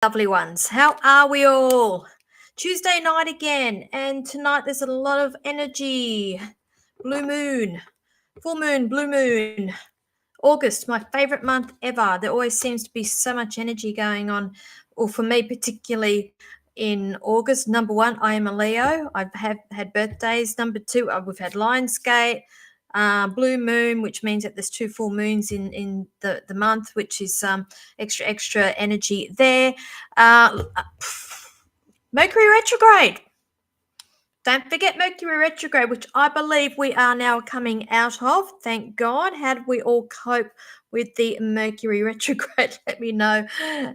Lovely ones. How are we all? Tuesday night again, and tonight there's a lot of energy. Blue moon, full moon, blue moon. August, my favorite month ever. There always seems to be so much energy going on, or for me particularly in August. Number one, I am a Leo. I've had birthdays. Number two, we've had Lionsgate. Blue moon, which means that there's two full moons in the month, which is extra energy there. Mercury retrograde. Don't forget Mercury retrograde, which I believe we are now coming out of. Thank God. How did we all cope with the Mercury retrograde? Let me know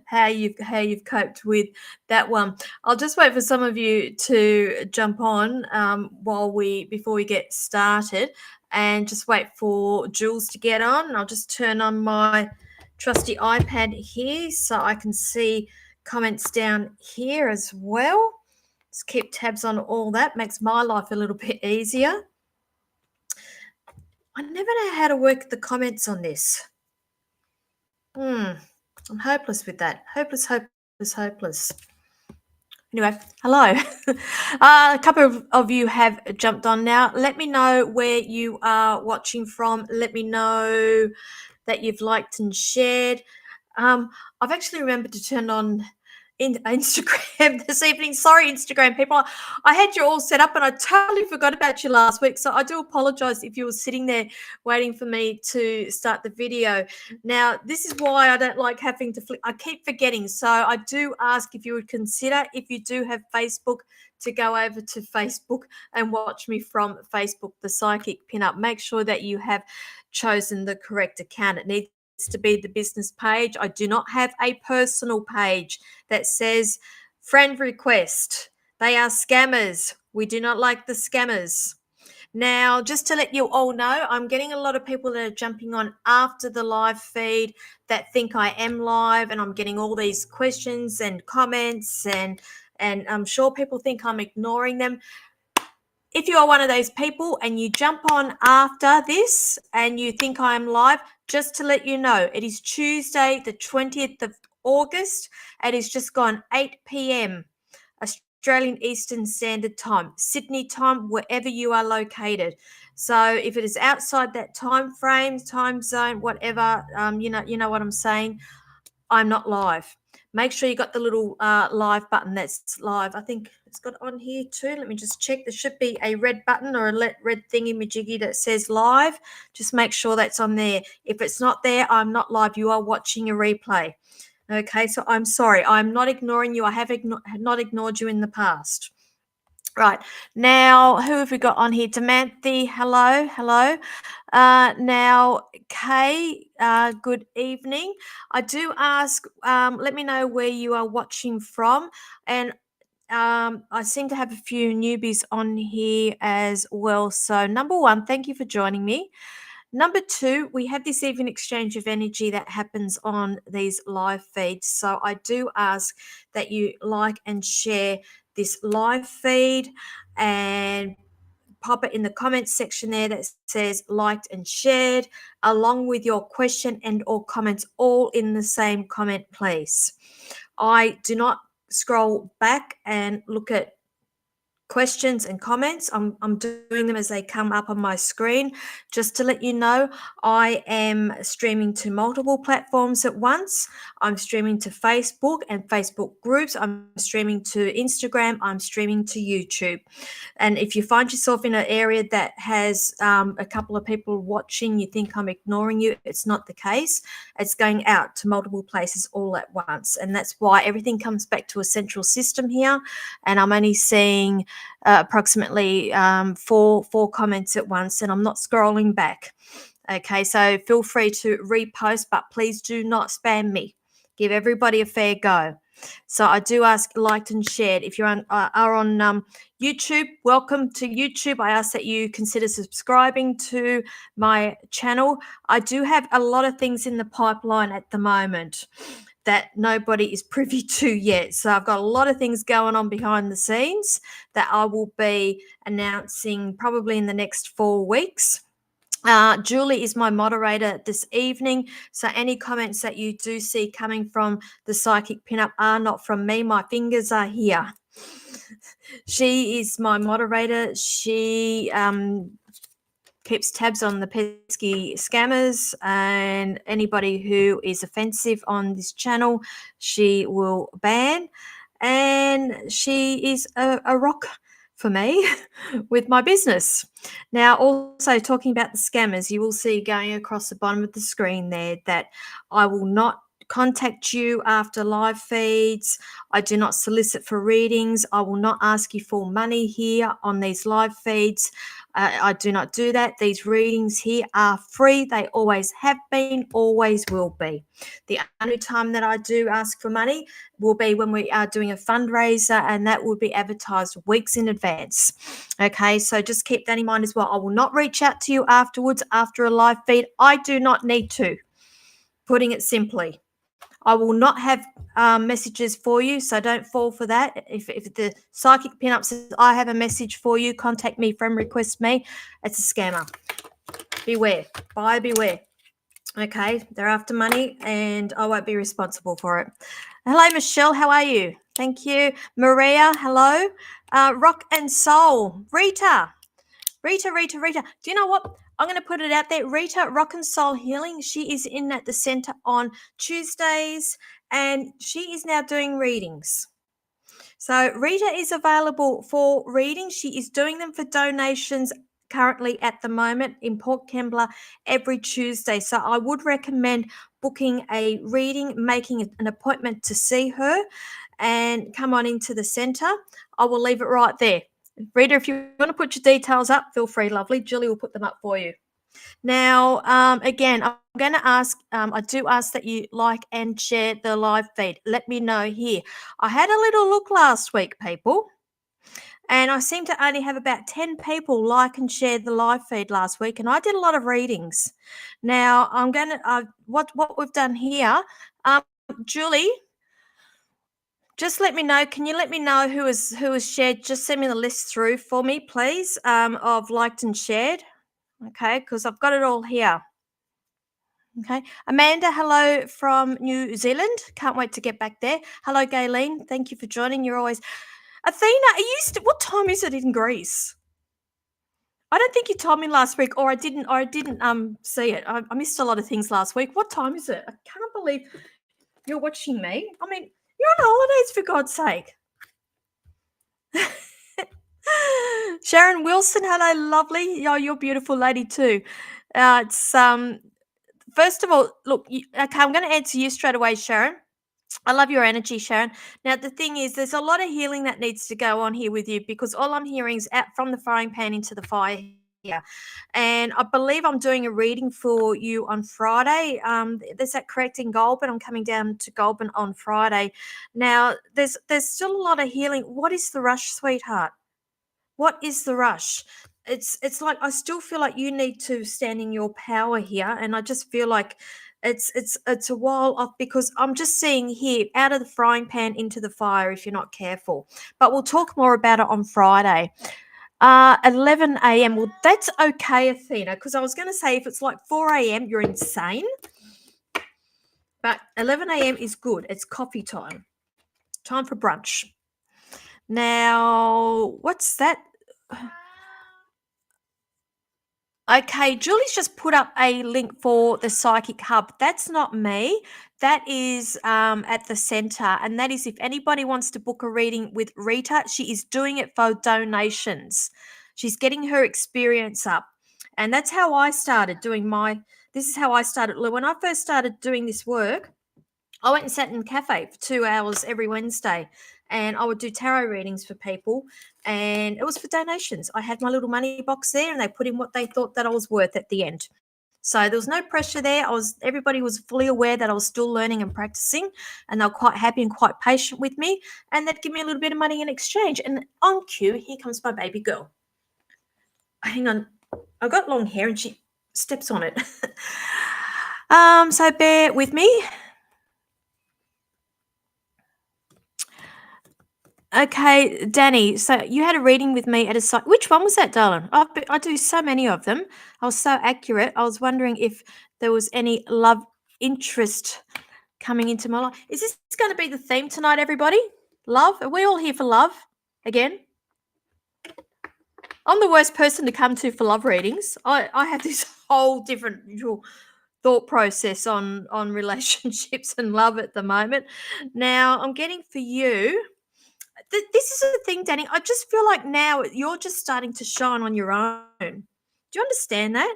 how you've coped with that one. I'll just wait for some of you to jump on before we get started, and just wait for Jules to get on. I'll just turn on my trusty iPad here so I can see comments down here as well. Just keep tabs on all that. Makes my life a little bit easier. I never know how to work the comments on this. I'm hopeless with that. Hopeless. Anyway, hello. A couple of you have jumped on now. Let me know where you are watching from. Let me know that you've liked and shared. I've actually remembered to turn on Instagram this evening. Sorry, Instagram people. I had you all set up and I totally forgot about you last week. So I do apologize if you were sitting there waiting for me to start the video. Now, this is why I don't like having to I keep forgetting. So I do ask if you would consider, if you do have Facebook, to go over to Facebook and watch me from Facebook, the Psychic Pinup. Make sure that you have chosen the correct account. It needs to be the business page. I do not have a personal page that says friend request. They are scammers. We do not like the scammers. Now, just to let you all know, I'm getting a lot of people that are jumping on after the live feed that think I am live, and I'm getting all these questions and comments, and I'm sure people think I'm ignoring them. If you are one of those people and you jump on after this and you think I am live, just to let you know, it is Tuesday, the 20th of August. It is just gone 8 p.m. Australian Eastern Standard Time, Sydney time, wherever you are located. So if it is outside that time frame, time zone, whatever, you know what I'm saying, I'm not live. Make sure you got the little live button that's live. I think it's got on here too. Let me just check. There should be a red button or a red thingy-majiggy that says live. Just make sure that's on there. If it's not there, I'm not live. You are watching a replay. Okay, so I'm sorry. I'm not ignoring you. I have not ignored you in the past. Right, now, who have we got on here? Demanthe, hello. Now, Kay, good evening. I do ask, let me know where you are watching from. And I seem to have a few newbies on here as well. So, number one, thank you for joining me. Number two, we have this even exchange of energy that happens on these live feeds. So I do ask that you like and share this live feed and pop it in the comments section there that says liked and shared, along with your question and or comments, all in the same comment, please. I do not scroll back and look at questions and comments. I'm doing them as they come up on my screen. Just to let you know, I am streaming to multiple platforms at once. I'm streaming to Facebook and Facebook groups. I'm streaming to Instagram. I'm streaming to YouTube. And if you find yourself in an area that has a couple of people watching, you think I'm ignoring you, it's not the case. It's going out to multiple places all at once. And that's why everything comes back to a central system here. And I'm only seeing approximately four comments at once, and I'm not scrolling back. Okay, so feel free to repost, but please do not spam me. Give everybody a fair go. So I do ask liked and shared. If you are on YouTube, welcome to YouTube. I ask that you consider subscribing to my channel. I do have a lot of things in the pipeline at the moment that nobody is privy to yet. So I've got a lot of things going on behind the scenes that I will be announcing probably in the next 4 weeks. Julie is my moderator this evening. So any comments that you do see coming from the psychic pinup are not from me. My fingers are here. She is my moderator. She keeps tabs on the pesky scammers and anybody who is offensive on this channel, she will ban. And she is a rock for me with my business. Now, also talking about the scammers, you will see going across the bottom of the screen there that I will not contact you after live feeds. I do not solicit for readings. I will not ask you for money here on these live feeds. I do not do that. These readings here are free. They always have been, always will be. The only time that I do ask for money will be when we are doing a fundraiser, and that will be advertised weeks in advance. Okay, so just keep that in mind as well. I will not reach out to you afterwards after a live feed. I do not need to, putting it simply. I will not have messages for you, so don't fall for that. If the psychic pinup says, I have a message for you, contact me, friend request me, it's a scammer. Beware. Buyer beware. Okay, they're after money and I won't be responsible for it. Hello, Michelle. How are you? Thank you. Maria, hello. Rock and Soul. Rita. Do you know what? I'm going to put it out there. Rita, Rock and Soul Healing. She is in at the center on Tuesdays and she is now doing readings. So Rita is available for readings. She is doing them for donations currently at the moment in Port Kembla every Tuesday. So I would recommend booking a reading, making an appointment to see her and come on into the center. I will leave it right there. Rita, if you want to put your details up, feel free, lovely. Julie will put them up for you. Now, again, I'm going to ask, I do ask that you like and share the live feed. Let me know here. I had a little look last week, people, and I seem to only have about 10 people like and share the live feed last week, and I did a lot of readings. Now, I'm going to, what we've done here, Julie, just let me know. Can you let me know who has shared? Just send me the list through for me, please, of liked and shared. Okay, because I've got it all here. Okay. Amanda, hello from New Zealand. Can't wait to get back there. Hello, Gayleen. Thank you for joining. You're always... Athena, what time is it in Greece? I don't think you told me last week, or I didn't see it. I missed a lot of things last week. What time is it? I can't believe you're watching me. I mean, you're on holidays, for God's sake. Sharon Wilson, hello, lovely. Oh, you're a beautiful lady too. It's first of all, look, okay, I'm going to answer you straight away, Sharon. I love your energy, Sharon. Now, the thing is, there's a lot of healing that needs to go on here with you because all I'm hearing is out from the frying pan into the fire here. And I believe I'm doing a reading for you on Friday. Is that correct, in Goulburn? I'm coming down to Goulburn on Friday. Now, there's still a lot of healing. What is the rush, sweetheart? What is the rush? It's like I still feel like you need to stand in your power here, and I just feel like it's a while off because I'm just seeing here out of the frying pan into the fire if you're not careful. But we'll talk more about it on Friday. 11 a.m. Well, that's okay, Athena, because I was going to say if it's like 4 a.m., you're insane. But 11 a.m. is good. It's coffee time. Time for brunch. Now, what's that? Okay, Julie's just put up a link for the Psychic Hub. That's not me. That is at the center. And that is if anybody wants to book a reading with Rita, she is doing it for donations. She's getting her experience up. And that's how I started doing this is how I started. When I first started doing this work, I went and sat in a cafe for 2 hours every Wednesday and I would do tarot readings for people and it was for donations. I had my little money box there and they put in what they thought that I was worth at the end. So there was no pressure there. Everybody was fully aware that I was still learning and practicing and they were quite happy and quite patient with me and they'd give me a little bit of money in exchange. And on cue, here comes my baby girl. Hang on. I've got long hair and she steps on it. So bear with me. Okay, Danny, so you had a reading with me at a site. Which one was that, darling? I do so many of them. I was so accurate. I was wondering if there was any love interest coming into my life. Is this going to be the theme tonight, everybody? Love? Are we all here for love again? I'm the worst person to come to for love readings. I have this whole different thought process on relationships and love at the moment. Now, I'm getting for you. This is the thing, Danny. I just feel like now you're just starting to shine on your own. Do you understand that?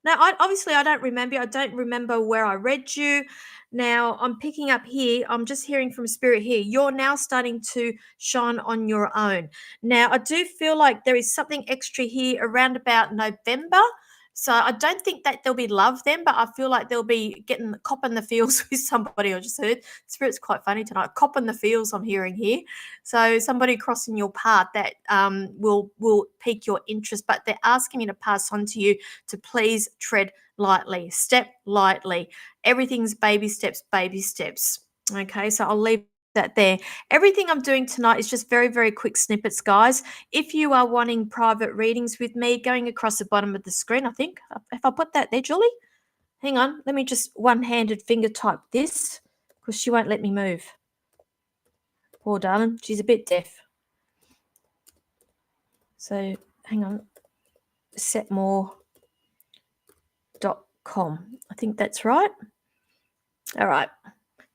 Now, obviously, I don't remember. I don't remember where I read you. Now, I'm picking up here. I'm just hearing from Spirit here. You're now starting to shine on your own. Now, I do feel like there is something extra here around about November. So I don't think that there'll be love then, but I feel like they'll be getting cop in the feels with somebody. I just heard Spirit's quite funny tonight. Cop in the feels I'm hearing here. So somebody crossing your path that will pique your interest, but they're asking me to pass on to you to please tread lightly, step lightly. Everything's baby steps, baby steps. Okay, so I'll leave that there. Everything I'm doing tonight is just very, very quick snippets, guys. If you are wanting private readings with me, going across the bottom of the screen, I think, if I put that there, Julie, hang on, let me just one-handed finger type this because she won't let me move. Poor darling, she's a bit deaf. So hang on, setmore.com. I think that's right. All right.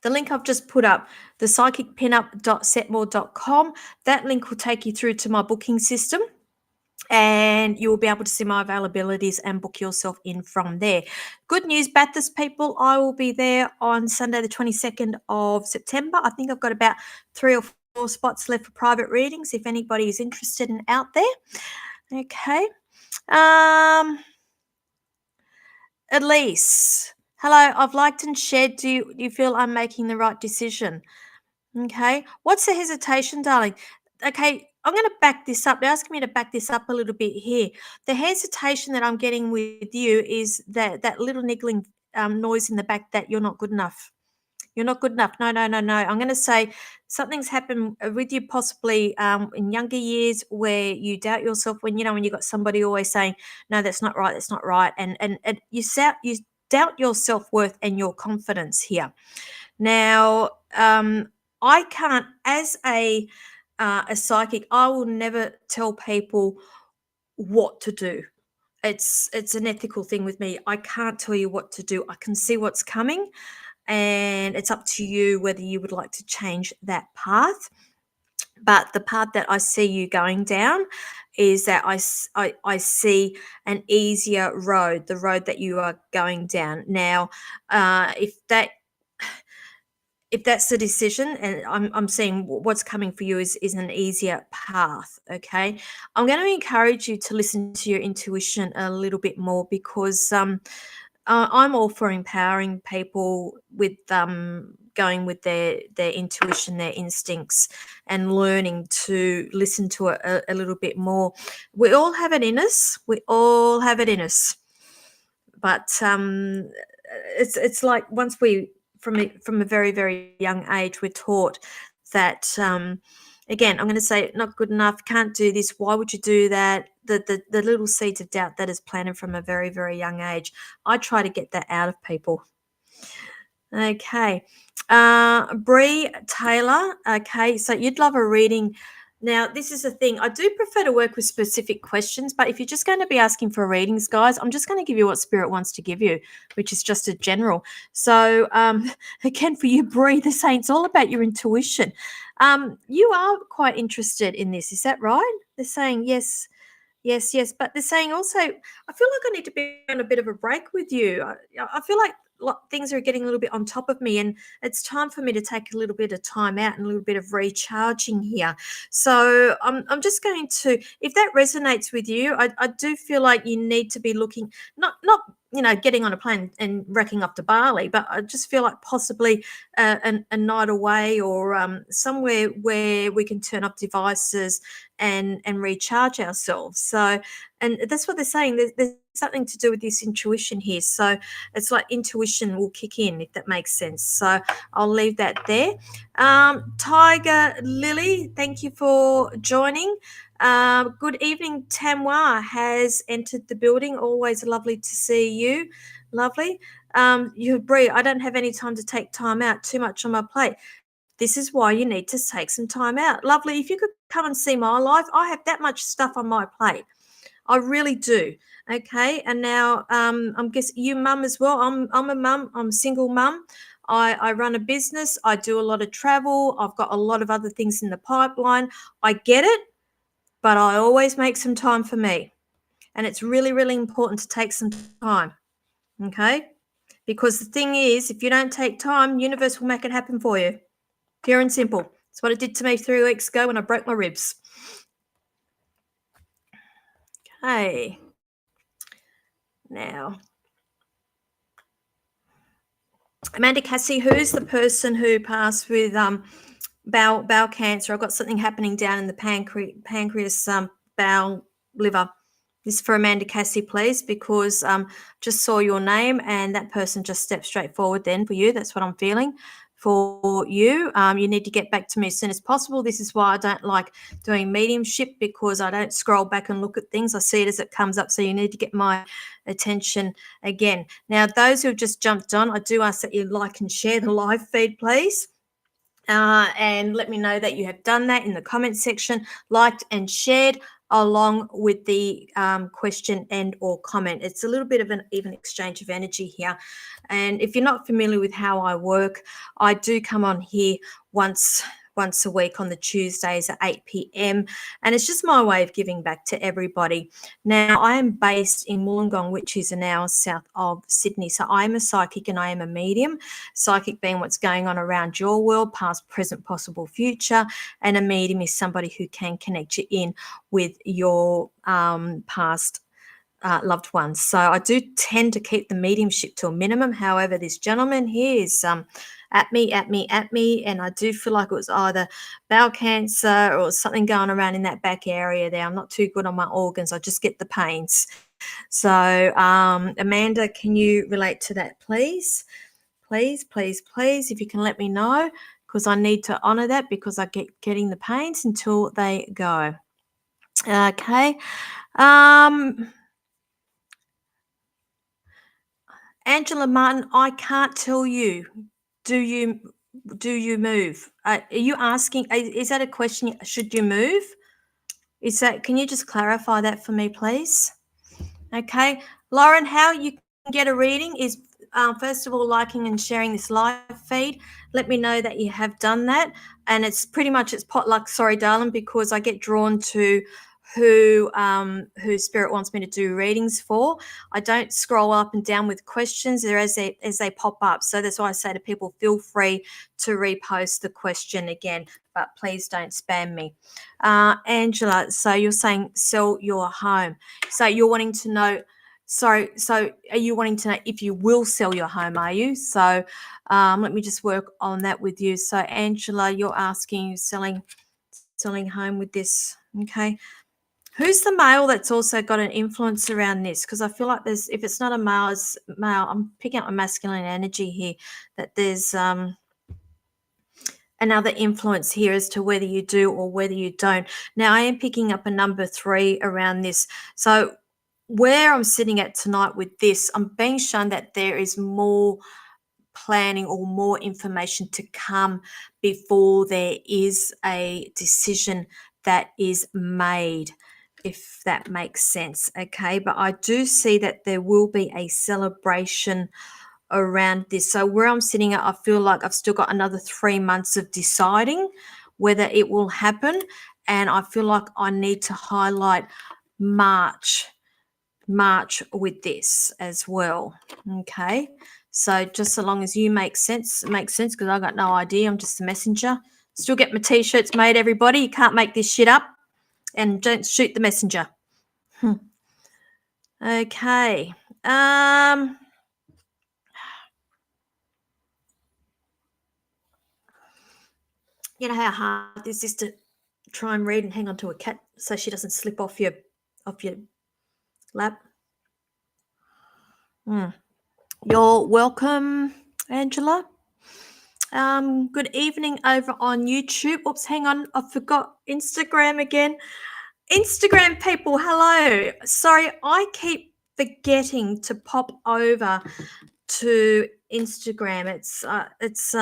The link I've just put up, the psychicpinup.setmore.com, that link will take you through to my booking system and you will be able to see my availabilities and book yourself in from there. Good news, Bathurst people, I will be there on Sunday the 22nd of September. I think I've got about 3 or 4 spots left for private readings if anybody is interested and out there. Okay. Elise, hello, I've liked and shared. Do you feel I'm making the right decision? Okay. What's the hesitation, darling? Okay, I'm going to back this up. They're asking me to back this up a little bit here. The hesitation that I'm getting with you is that little niggling noise in the back that you're not good enough. You're not good enough. No, no, no, no. I'm going to say something's happened with you possibly in younger years where you doubt yourself when you got somebody always saying, no, that's not right, that's not right. And you doubt your self-worth and your confidence here. Now, I can't, as a psychic, I will never tell people what to do. It's an ethical thing with me. I can't tell you what to do. I can see what's coming, and it's up to you whether you would like to change that path. But the path that I see you going down is that I see an easier road, the road that you are going down. Now, if that's the decision, and I'm seeing what's coming for you is an easier path. Okay, I'm going to encourage you to listen to your intuition a little bit more because I'm all for empowering people with going with their intuition, their instincts, and learning to listen to it a little bit more. We all have it in us. We all have it in us, but it's like once we from a very, very young age, we're taught that, again, I'm going to say not good enough, can't do this, why would you do that? The little seeds of doubt that is planted from a very, very young age. I try to get that out of people. Okay. Bree Taylor, okay, so you'd love a reading. Now, this is the thing. I do prefer to work with specific questions, but if you're just going to be asking for readings, guys, I'm just going to give you what Spirit wants to give you, which is just a general. So, again, for you, Bree, they're saying it's all about your intuition. You are quite interested in this. Is that right? They're saying yes, yes, yes. But they're saying also, I feel like I need to be on a bit of a break with you. I feel like things are getting a little bit on top of me, and it's time for me to take a little bit of time out and a little bit of recharging here. So I'm just going to, if that resonates with you, I do feel like you need to be looking not getting on a plane and wrecking up to Bali, but I just feel like possibly a night away, or somewhere where we can turn off devices and recharge ourselves. So, and that's what they're saying. There's something to do with this intuition here. So it's like intuition will kick in, if that makes sense. So I'll leave that there. Tiger Lily, thank you for joining. Good evening, Tamwa has entered the building. Always lovely to see you. Lovely. You agree, I don't have any time to take time out, too much on my plate. This is why you need to take some time out. Lovely. If you could come and see my life, I have that much stuff on my plate. I really do. Okay. And now I'm guessing you mum as well. I'm a mum. I'm a single mum. I run a business. I do a lot of travel. I've got a lot of other things in the pipeline. I get it, but I always make some time for me. And it's really, really important to take some time. Okay? Because the thing is, if you don't take time, universe will make it happen for you. Pure and simple. It's what it did to me 3 weeks ago when I broke my ribs. Okay. Now, Amanda Cassie, who's the person who passed with bowel cancer? I've got something happening down in the pancreas, bowel, liver. This is for Amanda Cassie, please, because just saw your name and that person just stepped straight forward then for you. That's what I'm feeling for you. You need to get back to me as soon as possible. This is why I don't like doing mediumship, because I don't scroll back and look at things. I see it as it comes up. So you need to get my attention again. Now, those who have just jumped on, I do ask that you like and share the live feed, please. And let me know that you have done that in the comment section, liked and shared along with the question and or comment. It's a little bit of an even exchange of energy here. And if you're not familiar with how I work, I do come on here once a week on the Tuesdays at 8 p.m. And it's just my way of giving back to everybody. Now, I am based in Wollongong, which is an hour south of Sydney. So I am a psychic and I am a medium. Psychic being what's going on around your world, past, present, possible, future. And a medium is somebody who can connect you in with your past loved ones. So I do tend to keep the mediumship to a minimum. However, this gentleman here is at me, and I do feel like it was either bowel cancer or something going around in that back area there. I'm not too good on my organs. I just get the pains. So Amanda, can you relate to that, please? Please, if you can let me know, because I need to honor that, because I get getting the pains until they go. Okay. Angela Martin, I can't tell you. Do you move? Are you asking? Is that a question? Should you move? Can you just clarify that for me, please? Okay, Lauren, how you can get a reading is first of all liking and sharing this live feed. Let me know that you have done that, and it's potluck. Sorry, darling, because I get drawn to who spirit wants me to do readings for. I don't scroll up and down with questions. They're as they pop up. So that's why I say to people, feel free to repost the question again, but please don't spam me. Angela, so you're saying sell your home. So you're wanting to know, so are you wanting to know if you will sell your home, are you? So let me just work on that with you. So Angela, you're asking, selling home with this. Okay. Who's the male that's also got an influence around this? Because I feel like if it's not a male, it's male. I'm picking up a masculine energy here, that there's another influence here as to whether you do or whether you don't. Now, I am picking up a number 3 around this. So where I'm sitting at tonight with this, I'm being shown that there is more planning or more information to come before there is a decision that is made, if that makes sense. Okay, but I do see that there will be a celebration around this. So where I'm sitting at, I feel like I've still got another 3 months of deciding whether it will happen, and I feel like I need to highlight March with this as well. Okay, so just so long as you make sense, because I got no idea. I'm just a messenger. Still get my t-shirts made, everybody. You can't make this shit up, and don't shoot the messenger. Okay. You know how hard this is to try and read and hang on to a cat so she doesn't slip off your lap. You're welcome, Angela. Good evening over on YouTube. Oops, hang on, I forgot Instagram again. Instagram people, hello. Sorry, I keep forgetting to pop over to Instagram. It's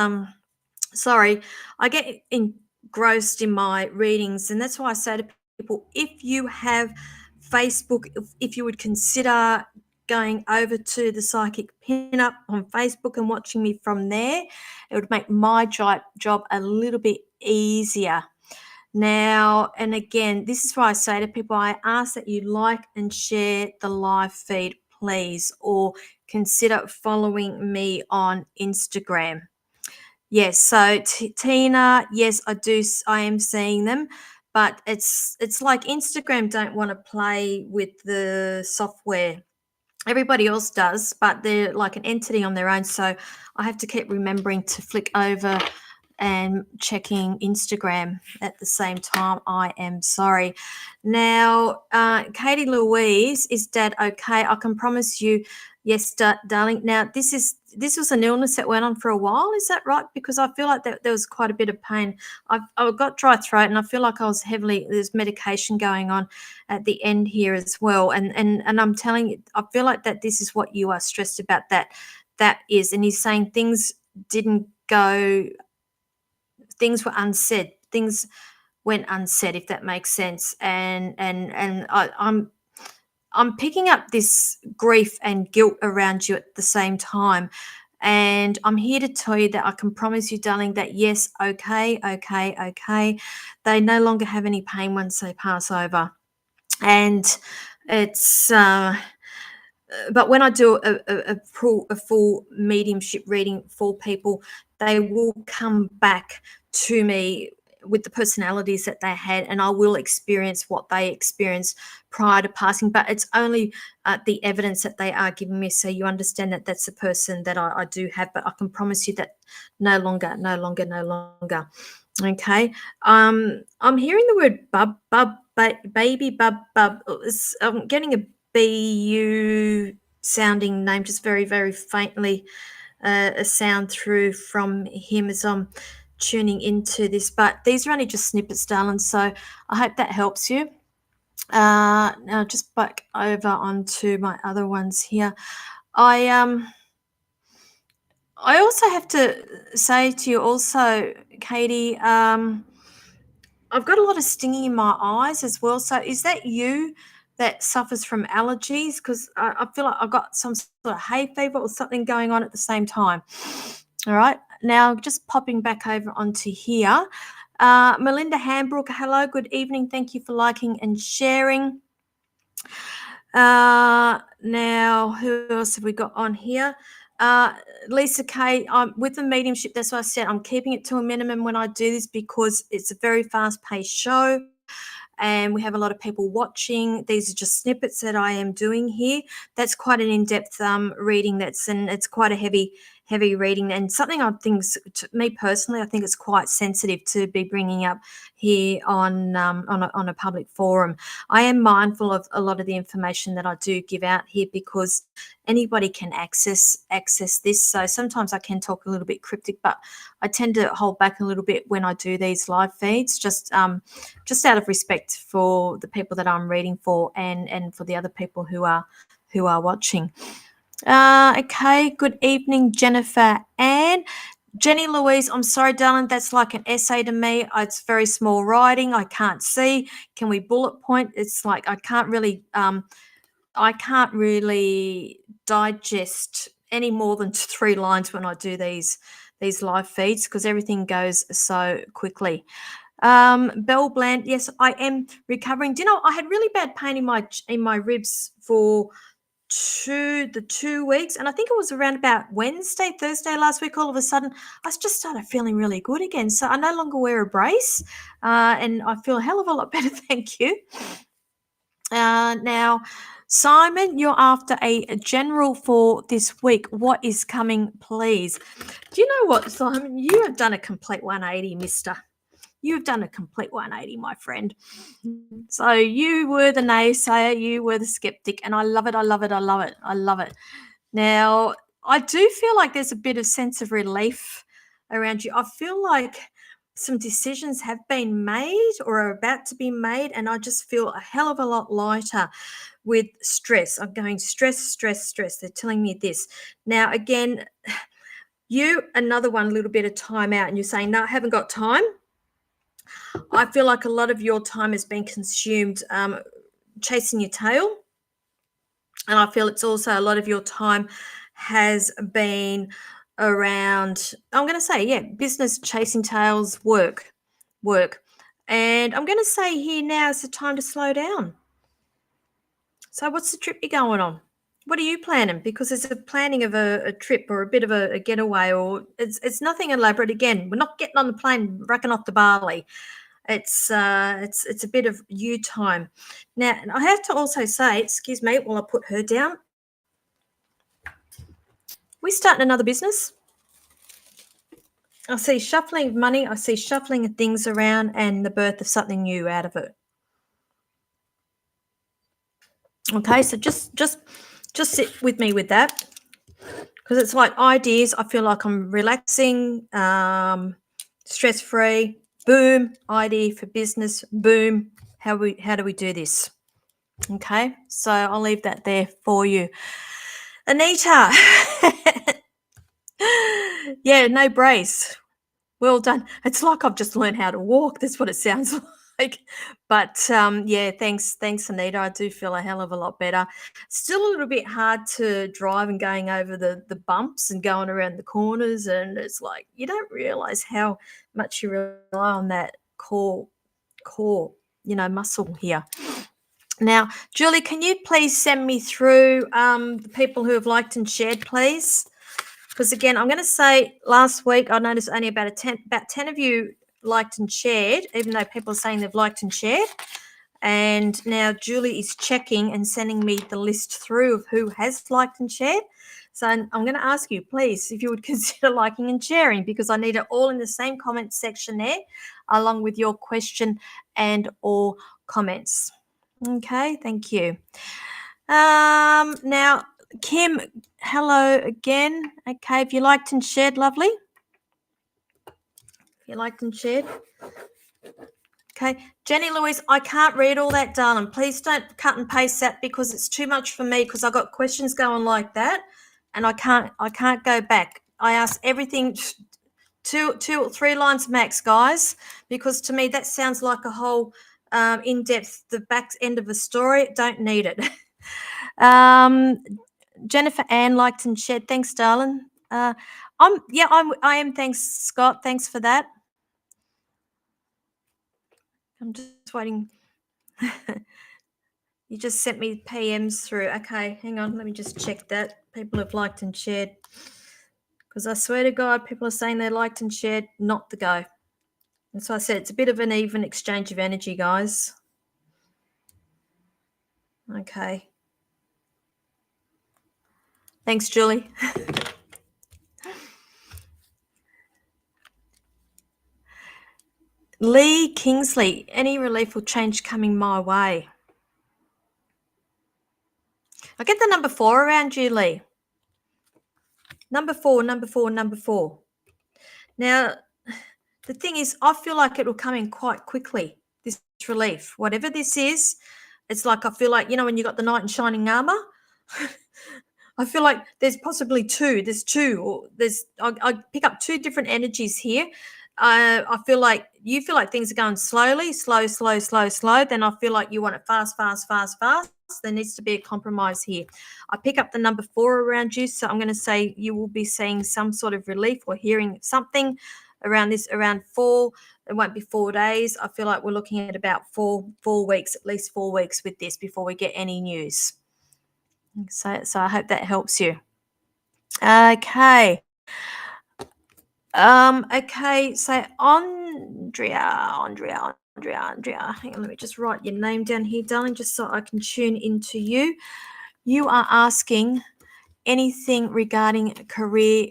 sorry, I get engrossed in my readings, and that's why I say to people, if you have Facebook, if you would consider going over to the Psychic Pinup on Facebook and watching me from there, it would make my job a little bit easier. Now, and again, this is why I say to people, I ask that you like and share the live feed, please, or consider following me on Instagram. Yes, so Tina, yes, I am seeing them, but it's like Instagram don't want to play with the software. Everybody else does, but they're like an entity on their own. So I have to keep remembering to flick over and checking Instagram at the same time. I am sorry. Now, Katie Louise, is Dad okay? I can promise you, yes, darling. Now, this was an illness that went on for a while. Is that right? Because I feel like there was quite a bit of pain. I've got dry throat, and I feel like there's medication going on at the end here as well. And I'm telling you, I feel like that this is what you are stressed about. That is, and he's saying things didn't go. Things were unsaid. Things went unsaid, if that makes sense. And I'm picking up this grief and guilt around you at the same time. And I'm here to tell you that I can promise you, darling, that yes, okay. They no longer have any pain once they pass over. And it's but when I do a full mediumship reading for people, they will come back to me with the personalities that they had, and I will experience what they experienced prior to passing. But it's only the evidence that they are giving me, so you understand that that's the person that I do have. But I can promise you that no longer. Okay. I'm hearing the word baby, bub. I'm getting a BU sounding name, just very, very faintly a sound through from him as I'm tuning into this. But these are only just snippets, darling, so I hope that helps you. Now just back over onto my other ones here. I also have to say to you also, Katie, I've got a lot of stinging in my eyes as well. So is that you that suffers from allergies? Because I feel like I've got some sort of hay fever or something going on at the same time. All right. Now just popping back over onto here. Melinda Hambrook, hello, good evening. Thank you for liking and sharing. Now, who else have we got on here? Lisa Kay, with the mediumship, that's why I said I'm keeping it to a minimum when I do this, because it's a very fast-paced show and we have a lot of people watching. These are just snippets that I am doing here. That's quite an in-depth reading, and it's quite a heavy reading, and something I think, to me personally, I think it's quite sensitive to be bringing up here on a public forum. I am mindful of a lot of the information that I do give out here, because anybody can access this. So sometimes I can talk a little bit cryptic, but I tend to hold back a little bit when I do these live feeds, just out of respect for the people that I'm reading for, and for the other people who are watching. Okay, good evening, Jennifer Ann. Jenny Louise, I'm sorry, darling, that's like an essay to me. It's very small writing. I can't see. Can we bullet point? It's like I can't really digest any more than 3 lines when I do these live feeds, because everything goes so quickly. Belle Bland, yes, I am recovering. Do you know, I had really bad pain in my ribs for 2 weeks, and I think it was around about Thursday last week. All of a sudden, I just started feeling really good again. So I no longer wear a brace, and I feel a hell of a lot better. Thank you. Now, Simon, you're after a general for this week. What is coming, please? Do you know what, Simon? You have done a complete 180, mister. You've done a complete 180, my friend. So you were the naysayer, you were the skeptic, and I love it, I love it, I love it, I love it. Now, I do feel like there's a bit of sense of relief around you. I feel like some decisions have been made or are about to be made, and I just feel a hell of a lot lighter with stress. I'm going stress, stress, stress. They're telling me this. Now, again, you, another one, little bit of time out, and you're saying, no, I haven't got time. I feel like a lot of your time has been consumed chasing your tail. And I feel it's also a lot of your time has been around, I'm going to say, yeah, business, chasing tails, work. And I'm going to say here now is the time to slow down. So what's the trip you're going on? What are you planning? Because there's a planning of a trip or a bit of a getaway, or it's nothing elaborate. Again, we're not getting on the plane, racking off to Bali. It's a bit of you time. Now, I have to also say, excuse me, while I put her down, we starting another business. I see shuffling of money. I see shuffling of things around and the birth of something new out of it. Okay, so just sit with me with that, because it's like ideas. I feel like I'm relaxing, stress-free. Boom, idea for business. Boom, how do we do this? Okay, so I'll leave that there for you. Anita, yeah, no brace. Well done. It's like I've just learned how to walk. That's what it sounds like. But yeah, thanks, Anita. I do feel a hell of a lot better. Still a little bit hard to drive and going over the bumps and going around the corners. And it's like you don't realise how much you rely on that core, muscle here. Now, Julie, can you please send me through the people who have liked and shared, please? Because again, I'm going to say last week I noticed only about 10 of you liked and shared, even though people are saying they've liked and shared. And now Julie is checking and sending me the list through of who has liked and shared. So I'm going to ask you, please, if you would consider liking and sharing, because I need it all in the same comment section there, along with your question and or comments. Okay, thank you. Now, Kim, hello again. Okay, if you liked and shared, lovely. If you liked and shared. Okay, Jenny Louise, I can't read all that, darling. Please don't cut and paste that, because it's too much for me, because I've got questions going like that and I can't go back. I ask everything two or three lines max, guys, because to me that sounds like a whole in-depth, the back end of a story. Don't need it. Jennifer Ann liked and shared. Thanks, darling. I am. Thanks, Scott. Thanks for that. I'm just waiting. You just sent me PMs through. Okay, hang on. Let me just check that. People have liked and shared. Because I swear to God, people are saying they liked and shared, not the go. And so I said it's a bit of an even exchange of energy, guys. Okay. Thanks, Julie. Lee Kingsley, any relief or change coming my way? I get the number 4 around you, Lee. Number 4. Now, the thing is, I feel like it will come in quite quickly, this relief. Whatever this is, it's like I feel like, when you got the knight in shining armor, I feel like there's possibly two. There's two. Or I pick up two different energies here. I feel like you feel like things are going slowly, slow. Then I feel like you want it fast. There needs to be a compromise here. I pick up the number 4 around you, so I'm going to say you will be seeing some sort of relief or hearing something around 4. It won't be 4 days. I feel like we're looking at about 4 weeks, at least 4 weeks with this before we get any news. So I hope that helps you. Okay. Okay, so on Andrea. Hang on, let me just write your name down here, darling, just so I can tune into you. You are asking anything regarding career.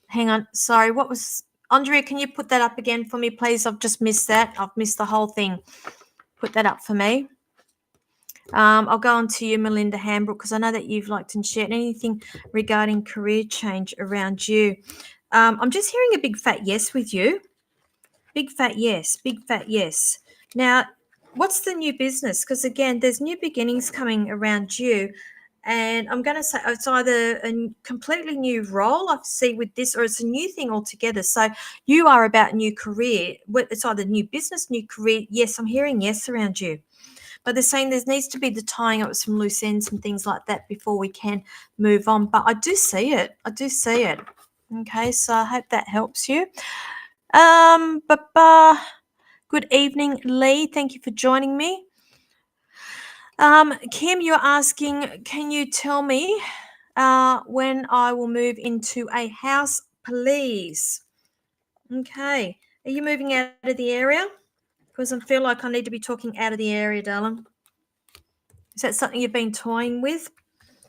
Hang on, sorry, what was Andrea? Can you put that up again for me, please? I've just missed that. I've missed the whole thing. Put that up for me. I'll go on to you, Melinda Hambrook, because I know that you've liked and shared anything regarding career change around you. I'm just hearing a big fat yes with you. Big fat yes, big fat yes. Now, what's the new business? Because again, there's new beginnings coming around you. And I'm going to say it's either a completely new role I see with this, or it's a new thing altogether. So you are about new career. It's either new business, new career. Yes, I'm hearing yes around you. But they're saying there needs to be the tying up some loose ends and things like that before we can move on. But I do see it. Okay, so I hope that helps you. Good evening, Lee. Thank you for joining me. Kim, you're asking, can you tell me when I will move into a house, please? Okay. Are you moving out of the area? Because I feel like I need to be talking out of the area, darling. Is that something you've been toying with?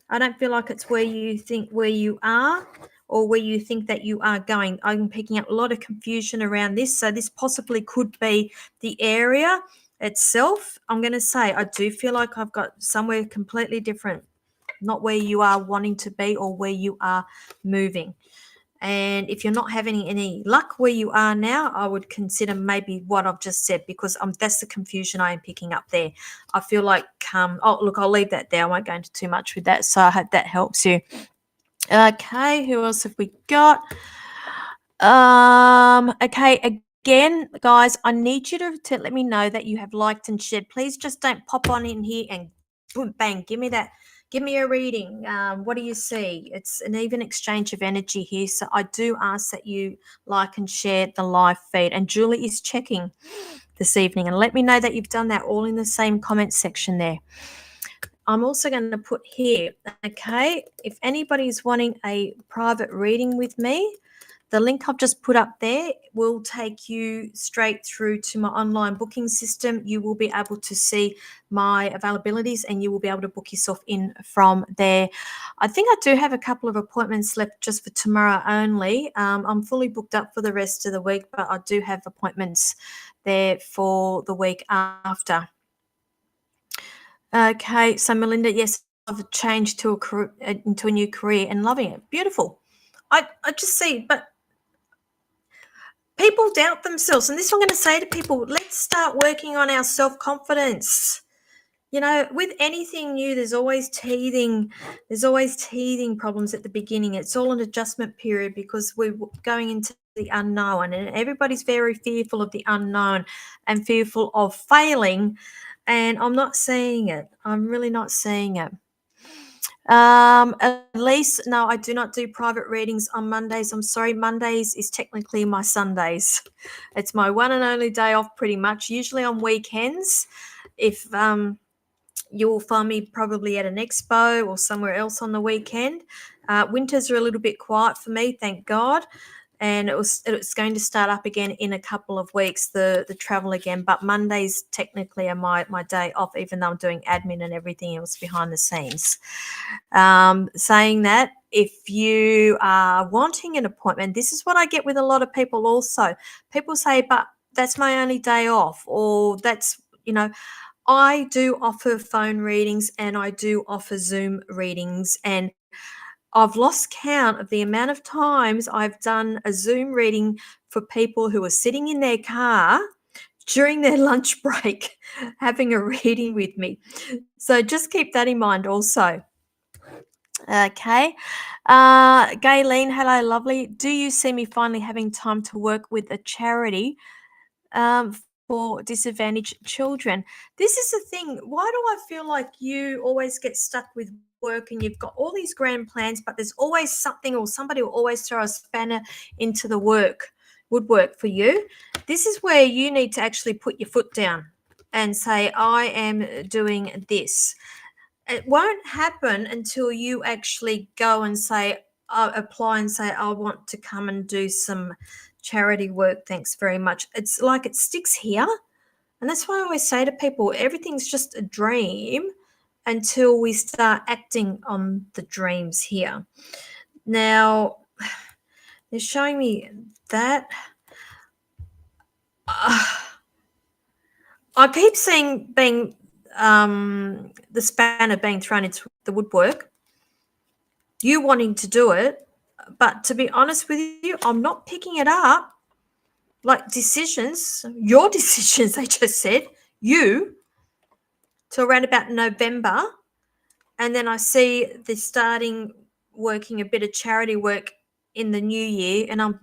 I don't feel like it's where you think where you are or where you think that you are going. I'm picking up a lot of confusion around this. So this possibly could be the area itself. I'm going to say I do feel like I've got somewhere completely different, not where you are wanting to be or where you are moving. And if you're not having any luck where you are now, I would consider maybe what I've just said, because that's the confusion I am picking up there. I feel like, look, I'll leave that there. I won't go into too much with that. So I hope that helps you. Okay, who else have we got? Okay, again, guys, I need you to let me know that you have liked and shared. Please just don't pop on in here and boom, bang, give me a reading. What do you see? It's an even exchange of energy here. So I do ask that you like and share the live feed. And Julie is checking this evening. And let me know that you've done that all in the same comment section there. I'm also going to put here, okay, if anybody's wanting a private reading with me, the link I've just put up there will take you straight through to my online booking system. You will be able to see my availabilities and you will be able to book yourself in from there. I think I do have a couple of appointments left just for tomorrow only. I'm fully booked up for the rest of the week, but I do have appointments there for the week after. Okay, so Melinda, yes, I've changed to into a new career and loving it. Beautiful. I just see, but people doubt themselves. And this I'm going to say to people, let's start working on our self-confidence. You know, with anything new, there's always teething problems at the beginning. It's all an adjustment period because we're going into the unknown, and everybody's very fearful of the unknown and fearful of failing. And I'm not seeing it. I'm really not seeing it. At least, no, I do not do private readings on Mondays. I'm sorry, Mondays is technically my Sundays. It's my one and only day off pretty much, usually on weekends. If you will find me probably at an expo or somewhere else on the weekend. Winters are a little bit quiet for me, thank God. And it's going to start up again in a couple of weeks, the travel again. But Mondays technically are my day off, even though I'm doing admin and everything else behind the scenes. Saying that, if you are wanting an appointment, this is what I get with a lot of people also. People say, but that's my only day off, or that's, I do offer phone readings and I do offer Zoom readings, and I've lost count of the amount of times I've done a Zoom reading for people who are sitting in their car during their lunch break having a reading with me. So just keep that in mind also. Okay. Gayleen, hello, lovely. Do you see me finally having time to work with a charity for disadvantaged children? This is the thing. Why do I feel like you always get stuck with work and you've got all these grand plans, but there's always something or somebody will always throw a spanner into the woodwork for you? This is where you need to actually put your foot down and say, I am doing this. It won't happen until you actually go and say, apply and say, I want to come and do some charity work, thanks very much. It's like it sticks here. And that's why I always say to people, everything's just a dream until we start acting on the dreams here. Now, they're showing me that. I keep seeing the spanner being thrown into the woodwork, you wanting to do it, but to be honest with you, I'm not picking it up. Like decisions, your decisions, I just said, you, to around about November, and then I see the starting working a bit of charity work in the new year, and I'm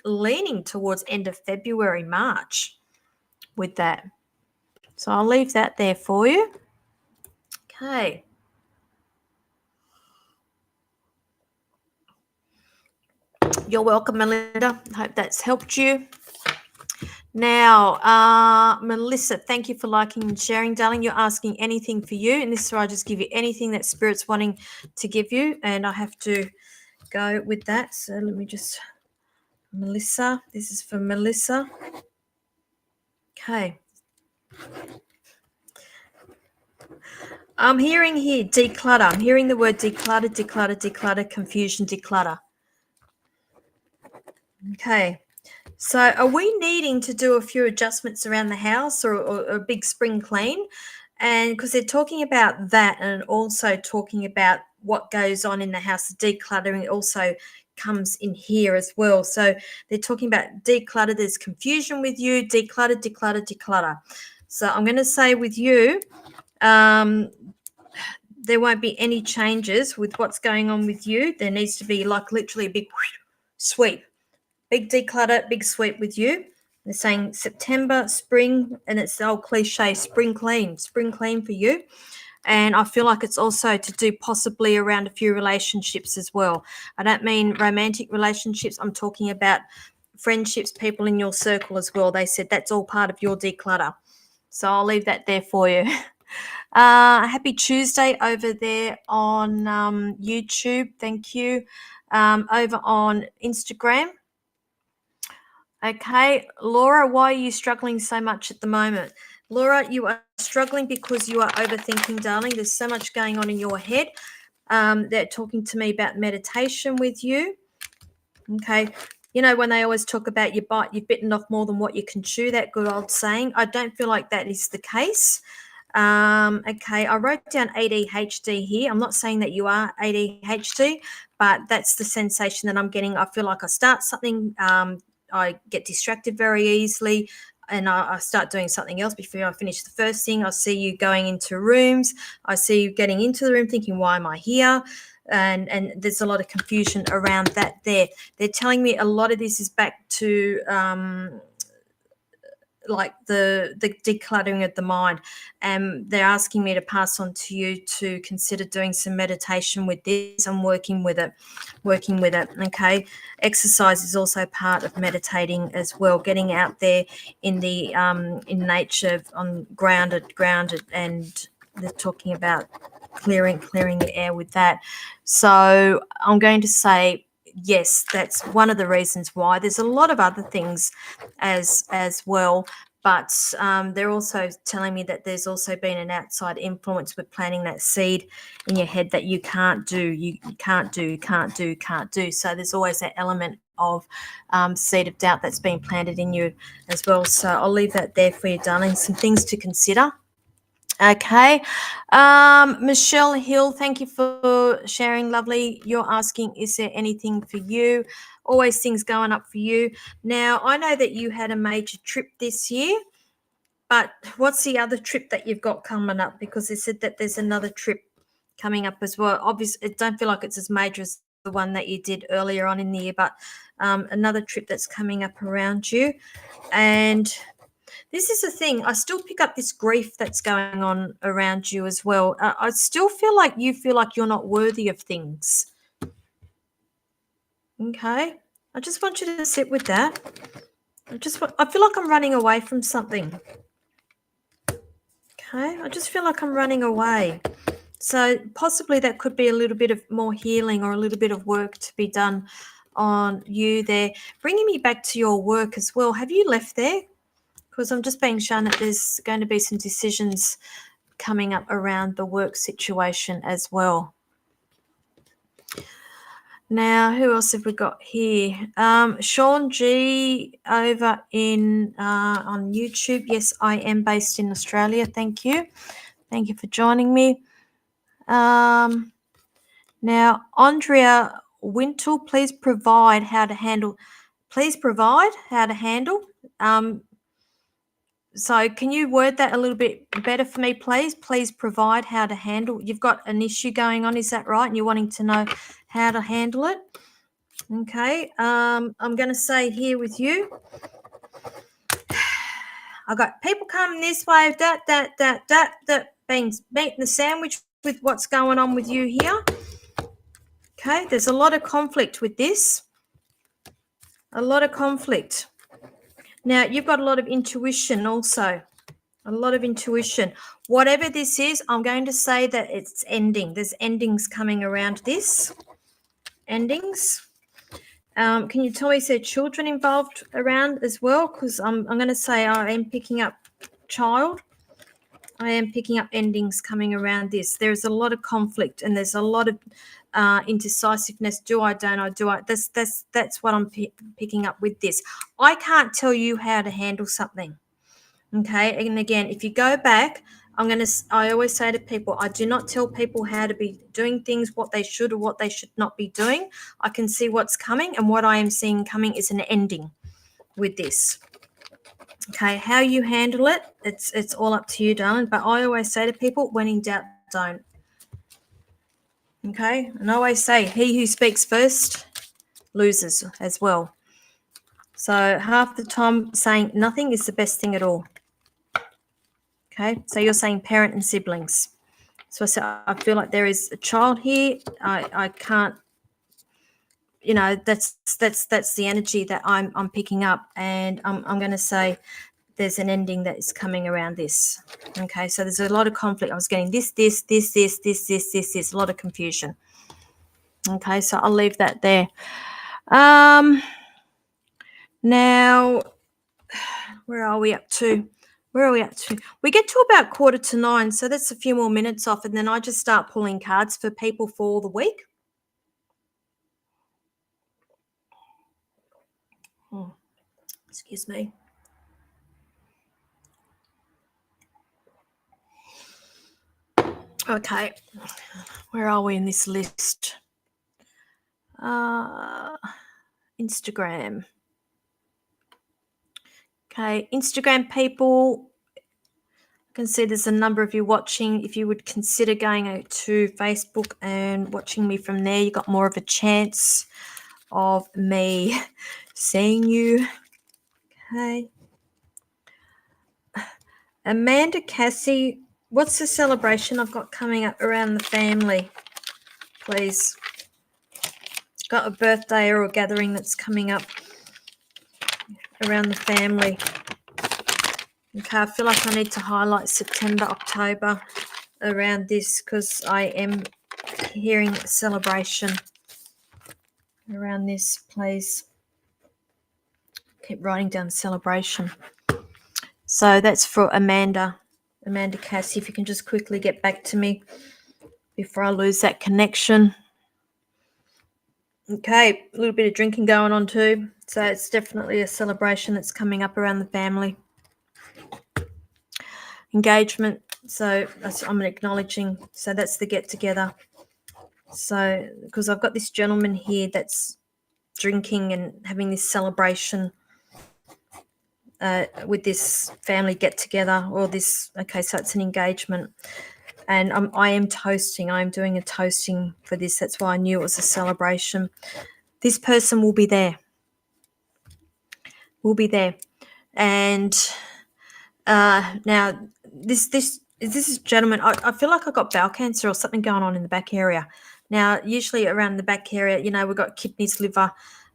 leaning towards end of February, March with that. So I'll leave that there for you. Okay. You're welcome, Melinda. Hope that's helped you. Now, Melissa, thank you for liking and sharing, darling. You're asking anything for you, and this is where I just give you anything that Spirit's wanting to give you, and I have to go with that. So let me just, Melissa, this is for Melissa. Okay. I'm hearing here declutter. I'm hearing the word declutter, declutter, declutter, confusion, declutter. Okay. So are we needing to do a few adjustments around the house or a big spring clean? And because they're talking about that and also talking about what goes on in the house, decluttering also comes in here as well. So they're talking about declutter. There's confusion with you, declutter, declutter, declutter. So I'm going to say with you, there won't be any changes with what's going on with you. There needs to be like literally a big sweep. Big declutter, big sweep with you. They're saying September, spring, and it's the old cliche, spring clean for you. And I feel like it's also to do possibly around a few relationships as well. I don't mean romantic relationships. I'm talking about friendships, people in your circle as well. They said that's all part of your declutter. So I'll leave that there for you. Happy Tuesday over there on YouTube. Thank you. Over on Instagram. Okay, Laura, why are you struggling so much at the moment? Laura, you are struggling because you are overthinking, darling. There's so much going on in your head. They're talking to me about meditation with you. Okay, you know when they always talk about you've bitten off more than what you can chew, that good old saying. I don't feel like that is the case. Okay, I wrote down ADHD here. I'm not saying that you are ADHD, but that's the sensation that I'm getting. I feel like I start something, I get distracted very easily, and I start doing something else before I finish the first thing. I see you going into rooms. I see you getting into the room thinking, why am I here? And there's a lot of confusion around that there. They're telling me a lot of this is back to like the decluttering of the mind, and they're asking me to pass on to you to consider doing some meditation with this and working with it. Okay, exercise is also part of meditating as well, getting out there in the in nature, on grounded, and they're talking about clearing the air with that. So I'm going to say yes, that's one of the reasons why. There's a lot of other things as well, but they're also telling me that there's also been an outside influence with planting that seed in your head that you can't do. So there's always that element of seed of doubt that's been planted in you as well. So I'll leave that there for you, darling. Some things to consider. Okay. Michelle Hill, thank you for sharing. Lovely. You're asking, is there anything for you? Always things going up for you. Now, I know that you had a major trip this year, but what's the other trip that you've got coming up? Because they said that there's another trip coming up as well. Obviously, I don't feel like it's as major as the one that you did earlier on in the year, but another trip that's coming up around you. And this is the thing. I still pick up this grief that's going on around you as well. I still feel like you feel like you're not worthy of things. Okay. I just want you to sit with that. I feel like I'm running away from something. Okay. I just feel like I'm running away. So possibly that could be a little bit of more healing or a little bit of work to be done on you there, bringing me back to your work as well. Have you left there? Because I'm just being shown that there's going to be some decisions coming up around the work situation as well. Now, who else have we got here? Sean G over in on YouTube. Yes, I am based in Australia. Thank you. Thank you for joining me. Now, Andrea Wintle, please provide how to handle. So can you word that a little bit better for me, please? Please provide how to handle. You've got an issue going on, is that right? And you're wanting to know how to handle it. Okay. I'm going to say here with you. I got people coming this way, that being eating the sandwich with what's going on with you here. Okay, there's a lot of conflict with this. A lot of conflict. Now, you've got a lot of intuition also. A lot of intuition. Whatever this is, I'm going to say that it's ending. There's endings coming around this. Endings. Can you tell me, is there children involved around as well? Because I'm going to say I am picking up child. I am picking up endings coming around this. There's a lot of conflict and there's a lot of indecisiveness. Do I, don't I, do I? That's what I'm picking up with this. I can't tell you how to handle something. Okay. And again, if you go back, I always say to people, I do not tell people how to be doing things, what they should or what they should not be doing. I can see what's coming, and what I am seeing coming is an ending with this. Okay, how you handle it, it's all up to you, darling. But I always say to people, when in doubt, don't. Okay, and I always say, he who speaks first loses as well. So half the time saying nothing is the best thing at all. Okay, so you're saying parent and siblings. So I feel like there is a child here. I can't, that's the energy that I'm picking up, and I'm going to say there's an ending that is coming around this. Okay, so there's a lot of conflict. I was getting this, a lot of confusion. Okay, so I'll leave that there. Now, where are we up to? We get to about 8:45, so that's a few more minutes off, and then I just start pulling cards for people for the week. Excuse me. Okay, where are we in this list? Instagram. Okay, Instagram people, I can see there's a number of you watching. If you would consider going to Facebook and watching me from there, you got more of a chance of me seeing you. Okay. Amanda Cassie, what's the celebration I've got coming up around the family, please? Got a birthday or a gathering that's coming up around the family. Okay, I feel like I need to highlight September, October around this because I am hearing celebration around this, please. Keep writing down celebration. So that's for Amanda Cassie. If you can just quickly get back to me before I lose that connection. Okay, a little bit of drinking going on too. So it's definitely a celebration that's coming up around the family. Engagement. So I'm acknowledging. So that's the get together. So because I've got this gentleman here that's drinking and having this celebration with this family get together or this. Okay, so it's an engagement. And I am toasting. I am doing a toasting for this. That's why I knew it was a celebration. This person will be there. And now this is gentleman. I feel like I got bowel cancer or something going on in the back area. Now, usually around the back area, we've got kidneys, liver,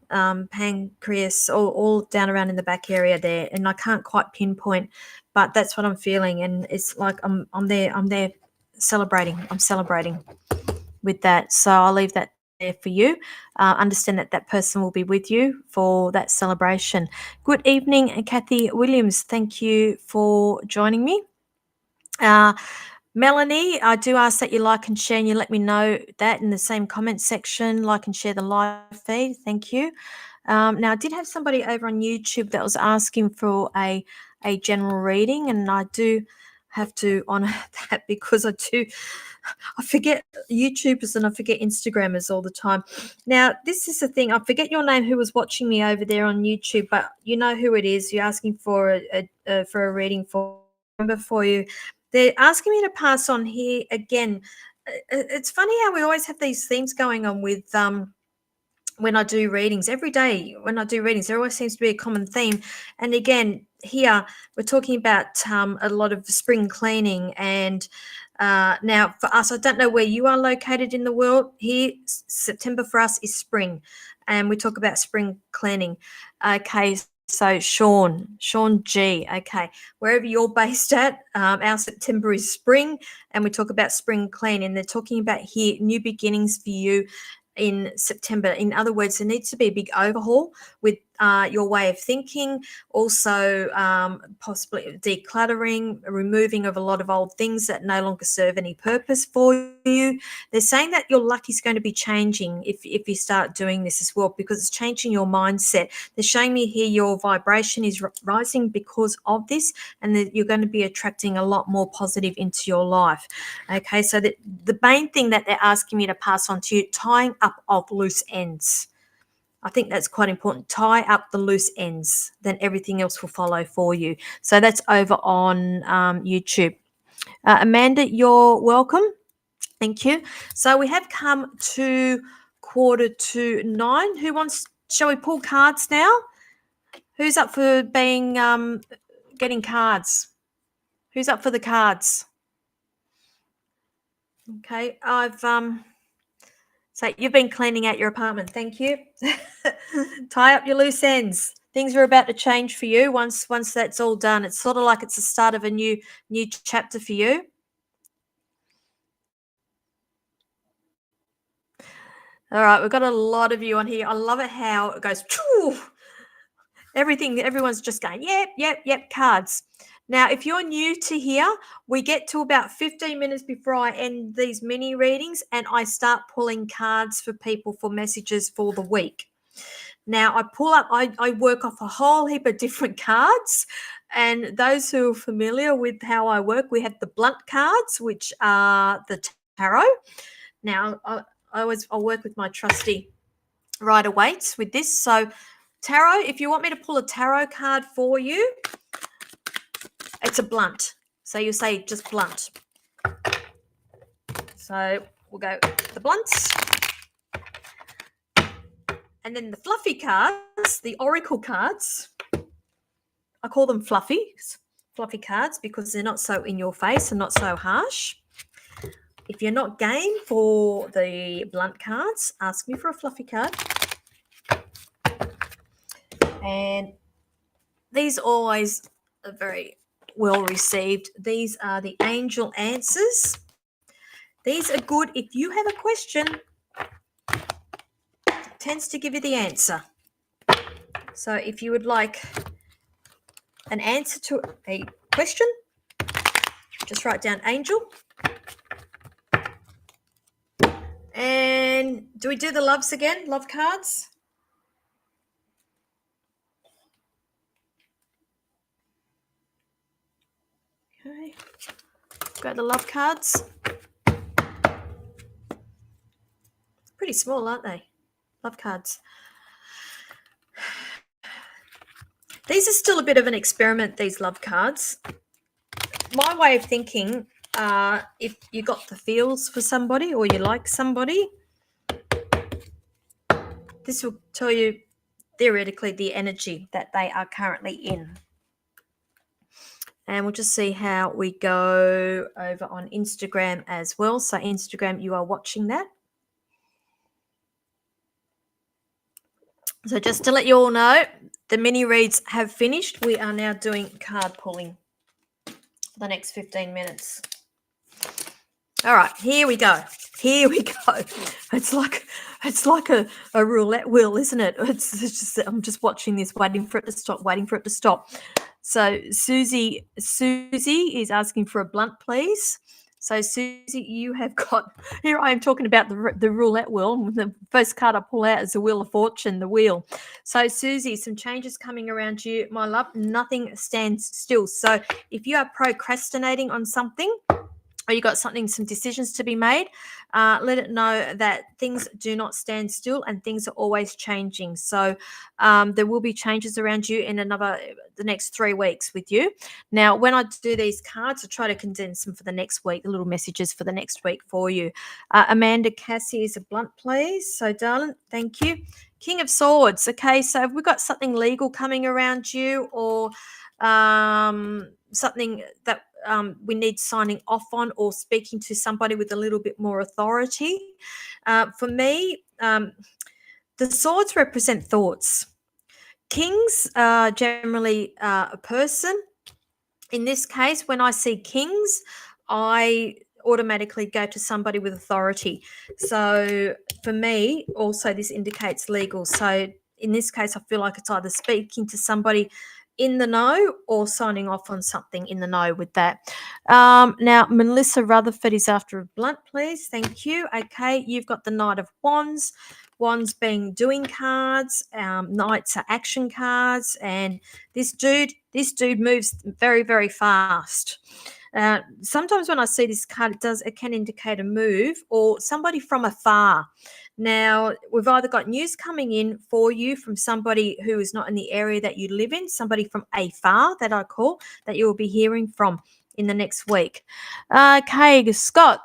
pancreas, all down around in the back area there. And I can't quite pinpoint, but that's what I'm feeling. And it's like I'm there celebrating. I'm celebrating with that. So I'll leave that there for you. Understand that that person will be with you for that celebration. Good evening, Kathy Williams. Thank you for joining me. Melanie, I do ask that you like and share, and you let me know that in the same comment section. Like and share the live feed. Thank you. Now, I did have somebody over on YouTube that was asking for a general reading, and I do have to honor that because I forget YouTubers and I forget Instagrammers all the time. Now, this is the thing. I forget your name who was watching me over there on YouTube, but you know who it is. You're asking for a reading for you. They're asking me to pass on here again. It's funny how we always have these themes going on with when I do readings. Every day when I do readings, there always seems to be a common theme. And again, here we're talking about a lot of spring cleaning. And now for us, I don't know where you are located in the world. Here, September for us is spring, and we talk about spring cleaning. Okay. So Sean G. Okay, wherever you're based at, our September is spring, and we talk about spring cleaning. They're talking about here new beginnings for you in September. In other words, there needs to be a big overhaul with your way of thinking, also possibly decluttering, removing of a lot of old things that no longer serve any purpose for you. They're saying that your luck is going to be changing if you start doing this as well, because it's changing your mindset. They're showing me here your vibration is rising because of this, and that you're going to be attracting a lot more positive into your life. Okay, so the main thing that they're asking me to pass on to you, tying up of loose ends. I think that's quite important. Tie up the loose ends, then everything else will follow for you. So that's over on YouTube. Amanda, you're welcome. Thank you. So we have come to 8:45. Shall we pull cards now? Who's up for getting cards? Who's up for the cards? Okay, so you've been cleaning out your apartment. Thank you. Tie up your loose ends. Things are about to change for you once that's all done. It's sort of like it's the start of a new chapter for you. All right, we've got a lot of you on here. I love it how it goes. Choo! Everyone's just going, yep, cards. Now, if you're new to here, we get to about 15 minutes before I end these mini readings, and I start pulling cards for people for messages for the week. Now, I work off a whole heap of different cards, and those who are familiar with how I work, we have the blunt cards, which are the tarot. Now, I'll work with my trusty Rider-Waite with this. So, tarot, if you want me to pull a tarot card for you, it's a blunt. So you say just blunt. So we'll go the blunts. And then the fluffy cards, the oracle cards, I call them fluffy cards because they're not so in your face and not so harsh. If you're not game for the blunt cards, ask me for a fluffy card. And these always are very well received. These are the angel answers. These are good if you have a question. It tends to give you the answer. So if you would like an answer to a question, just write down angel. And do we do the loves again? Love cards? Okay. Got the love cards. Pretty small, aren't they? Love cards. These are still a bit of an experiment, these love cards. My way of thinking, if you got the feels for somebody or you like somebody, this will tell you theoretically the energy that they are currently in. And we'll just see how we go over on Instagram as well. So Instagram, you are watching that. So just to let you all know, the mini reads have finished. We are now doing card pulling for the next 15 minutes. All right, here we go. Here we go. It's like a roulette wheel, isn't it? It's just I'm just watching this, waiting for it to stop, waiting for it to stop. So Susie is asking for a blunt, please. So Susie, you have got here. I am talking about the roulette wheel. The first card I pull out is the Wheel of Fortune, the wheel. So Susie, some changes coming around you, my love. Nothing stands still. So if you are procrastinating on something, or you got some decisions to be made, let it know that things do not stand still and things are always changing. So there will be changes around you in the next 3 weeks with you. Now, when I do these cards, I try to condense them for the next week, the little messages for the next week for you. Amanda Cassie is a blunt, please. So, darling, thank you. King of Swords. Okay, so have we got something legal coming around you, or something that we need signing off on, or speaking to somebody with a little bit more authority? For me, the swords represent thoughts. Kings are generally a person. In this case, when I see kings, I automatically go to somebody with authority. So for me, also this indicates legal. So in this case, I feel like it's either speaking to somebody in the know or signing off on something in the know with that. Now, Melissa Rutherford is after a blunt, please. Thank you. Okay, you've got the Knight of Wands. Wands being doing cards, knights are action cards, and this dude moves very, very fast. Sometimes when I see this card, it can indicate a move or somebody from afar. Now, we've either got news coming in for you from somebody who is not in the area that you live in, somebody from afar that I call, that you will be hearing from in the next week. Okay, Scott,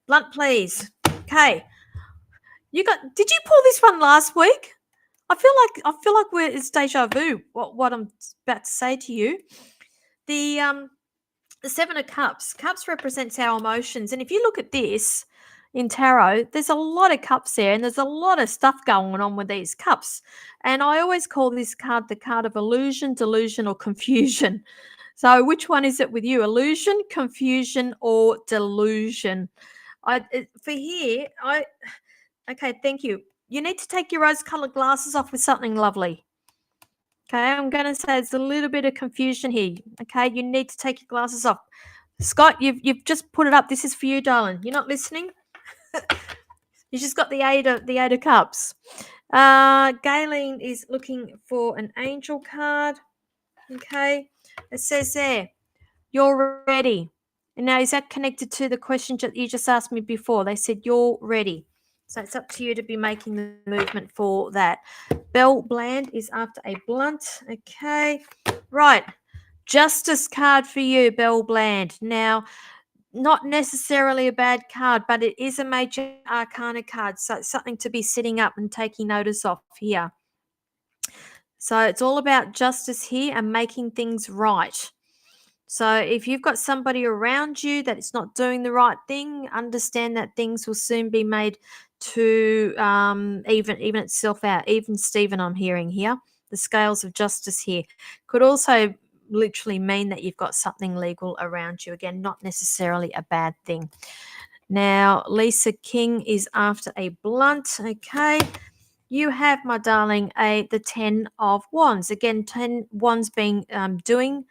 blunt, please. Okay, did you pull this one last week? I feel like it's deja vu. What I'm about to say to you. The Seven of Cups. Cups represents our emotions, and if you look at this in tarot, there's a lot of cups there, and there's a lot of stuff going on with these cups. And I always call this card the card of illusion, delusion, or confusion. So which one is it with you? Illusion, confusion, or delusion? Okay, thank you. You need to take your rose-colored glasses off with something lovely. Okay, I'm going to say there's a little bit of confusion here. Okay, you need to take your glasses off. Scott, you've just put it up. This is for you, darling. You're not listening? You just got the eight of cups. Galen is looking for an angel card. Okay, it says there, you're ready. And now, is that connected to the question that you just asked me before? They said you're ready. So it's up to you to be making the movement for that. Belle Bland is after a blunt. Okay, right. Justice card for you, Belle Bland. Now, not necessarily a bad card, but it is a major arcana card. So it's something to be sitting up and taking notice of here. So it's all about justice here and making things right. So if you've got somebody around you that is not doing the right thing, understand that things will soon be made to even itself out. Even Stephen, I'm hearing here. The scales of justice here could also literally mean that you've got something legal around you. Again, not necessarily a bad thing. Now, Lisa King is after a blunt. Okay. You have, my darling, the 10 of Wands. Again, 10 Wands being doing.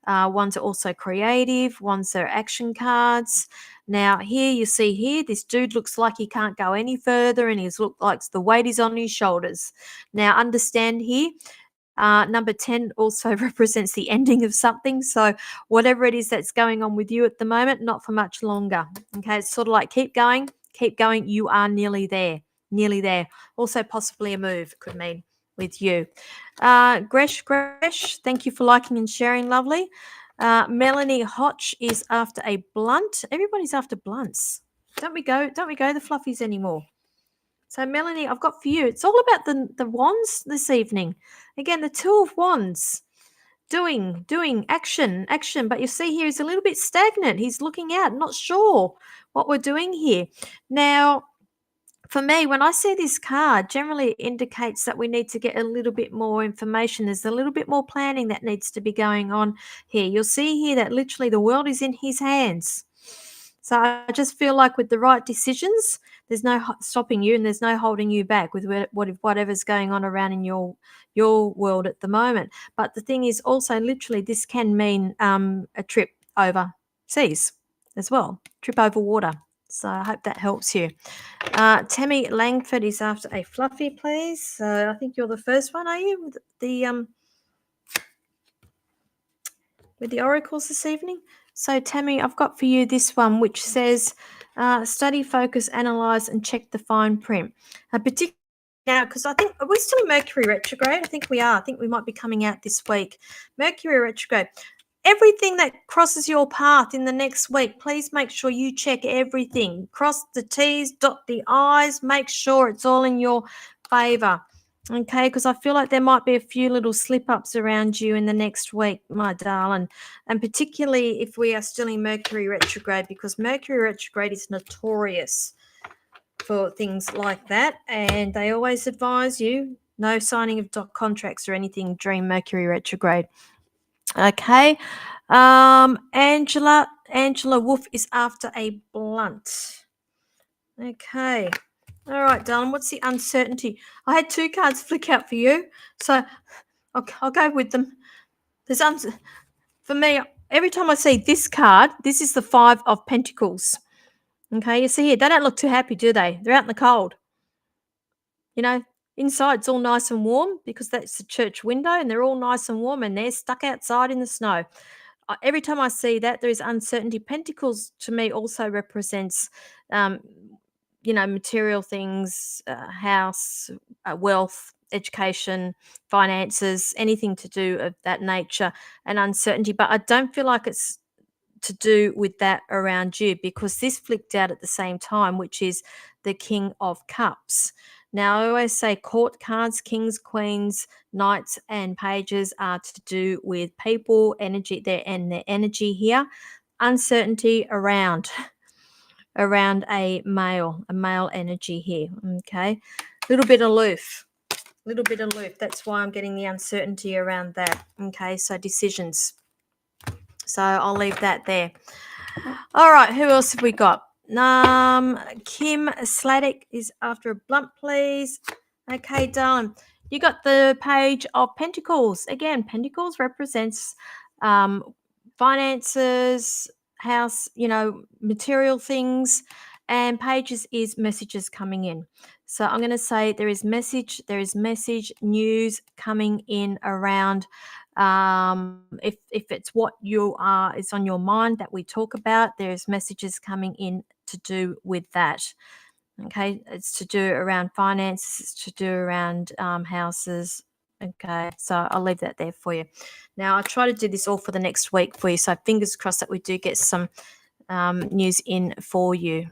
Ones are also creative. Ones are action cards. Now, here you see here, this dude looks like he can't go any further, and he's looked like the weight is on his shoulders. Now, understand here, number 10 also represents the ending of something. So whatever it is that's going on with you at the moment, not for much longer. Okay, it's sort of like keep going. You are nearly there. Also possibly a move could mean with you. Gresh, thank you for liking and sharing, lovely. Melanie Hotch is after a blunt. Everybody's after blunts. Don't we go the fluffies anymore? So Melanie, I've got for you. It's all about the wands this evening. Again, the 2 of Wands. Doing, action. But you see here he's a little bit stagnant. He's looking out, not sure what we're doing here. Now, for me, when I see this card, generally it indicates that we need to get a little bit more information. There's a little bit more planning that needs to be going on here. You'll see here that literally the world is in his hands. So I just feel like with the right decisions, there's no stopping you and there's no holding you back with whatever's going on around in your world at the moment. But the thing is also literally this can mean a trip overseas as well, trip over water. So I hope that helps you. Tammy Langford is after a fluffy, please. So I think you're the first one, are you? With the oracles this evening. So Tammy, I've got for you this one which says study, focus, analyze and check the fine print. Particularly now, because I think, are we still in Mercury retrograde? I think we are. I think we might be coming out this week. Mercury retrograde. Everything that crosses your path in the next week, please make sure you check everything. Cross the T's, dot the I's, make sure it's all in your favor. Okay, because I feel like there might be a few little slip ups around you in the next week, my darling. And particularly if we are still in Mercury retrograde, because Mercury retrograde is notorious for things like that. And they always advise you no signing of contracts or anything during Mercury retrograde. Okay. Angela Wolf is after a blunt. Okay. All right, darling. What's the uncertainty? I had 2 cards flick out for you, so I'll go with them. There's for me, every time I see this card, this is the 5 of Pentacles. Okay, you see here, they don't look too happy, do they? They're out in the cold. You know, inside it's all nice and warm because that's the church window, and they're all nice and warm, and they're stuck outside in the snow. Every time I see that, there is uncertainty. Pentacles to me also represents, material things, house, wealth, education, finances, anything to do of that nature, and uncertainty. But I don't feel like it's to do with that around you because this flicked out at the same time, which is the King of Cups. Now, I always say court cards, kings, queens, knights, and pages are to do with people, energy, their energy here. Uncertainty around a male energy here. Okay, little bit aloof. That's why I'm getting the uncertainty around that. Okay, so decisions. So I'll leave that there. All right, who else have we got? Kim Sladek is after a blunt, please. Okay, darling. You got the Page of Pentacles. Again, Pentacles represents finances, house, material things, and Pages is messages coming in. So I'm going to say there is message, news coming in around if it's what is on your mind that we talk about, there's messages coming in to do with that. Okay, it's to do around finances, it's to do around houses. Okay, so I'll leave that there for you. Now, I'll try to do this all for the next week for you, so fingers crossed that we do get some news in for you.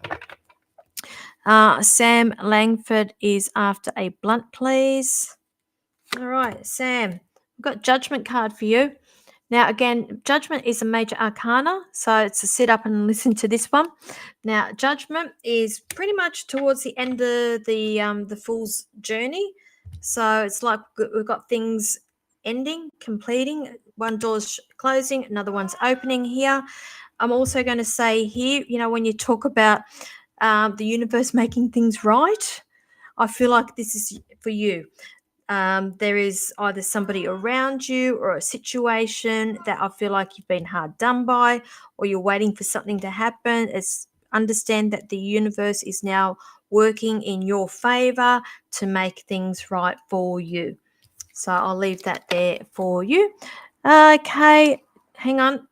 Sam Langford is after a blunt, please. All right, Sam, we've got Judgment card for you. Now, again, Judgment is a major arcana, so it's a sit up and listen to this one. Now, Judgment is pretty much towards the end of the Fool's journey. So it's like we've got things ending, completing. One door's closing, another one's opening here. I'm also going to say here, when you talk about the universe making things right, I feel like this is for you. There is either somebody around you or a situation that I feel like you've been hard done by, or you're waiting for something to happen. Understand that the universe is now working in your favor to make things right for you. So I'll leave that there for you. Okay, hang on.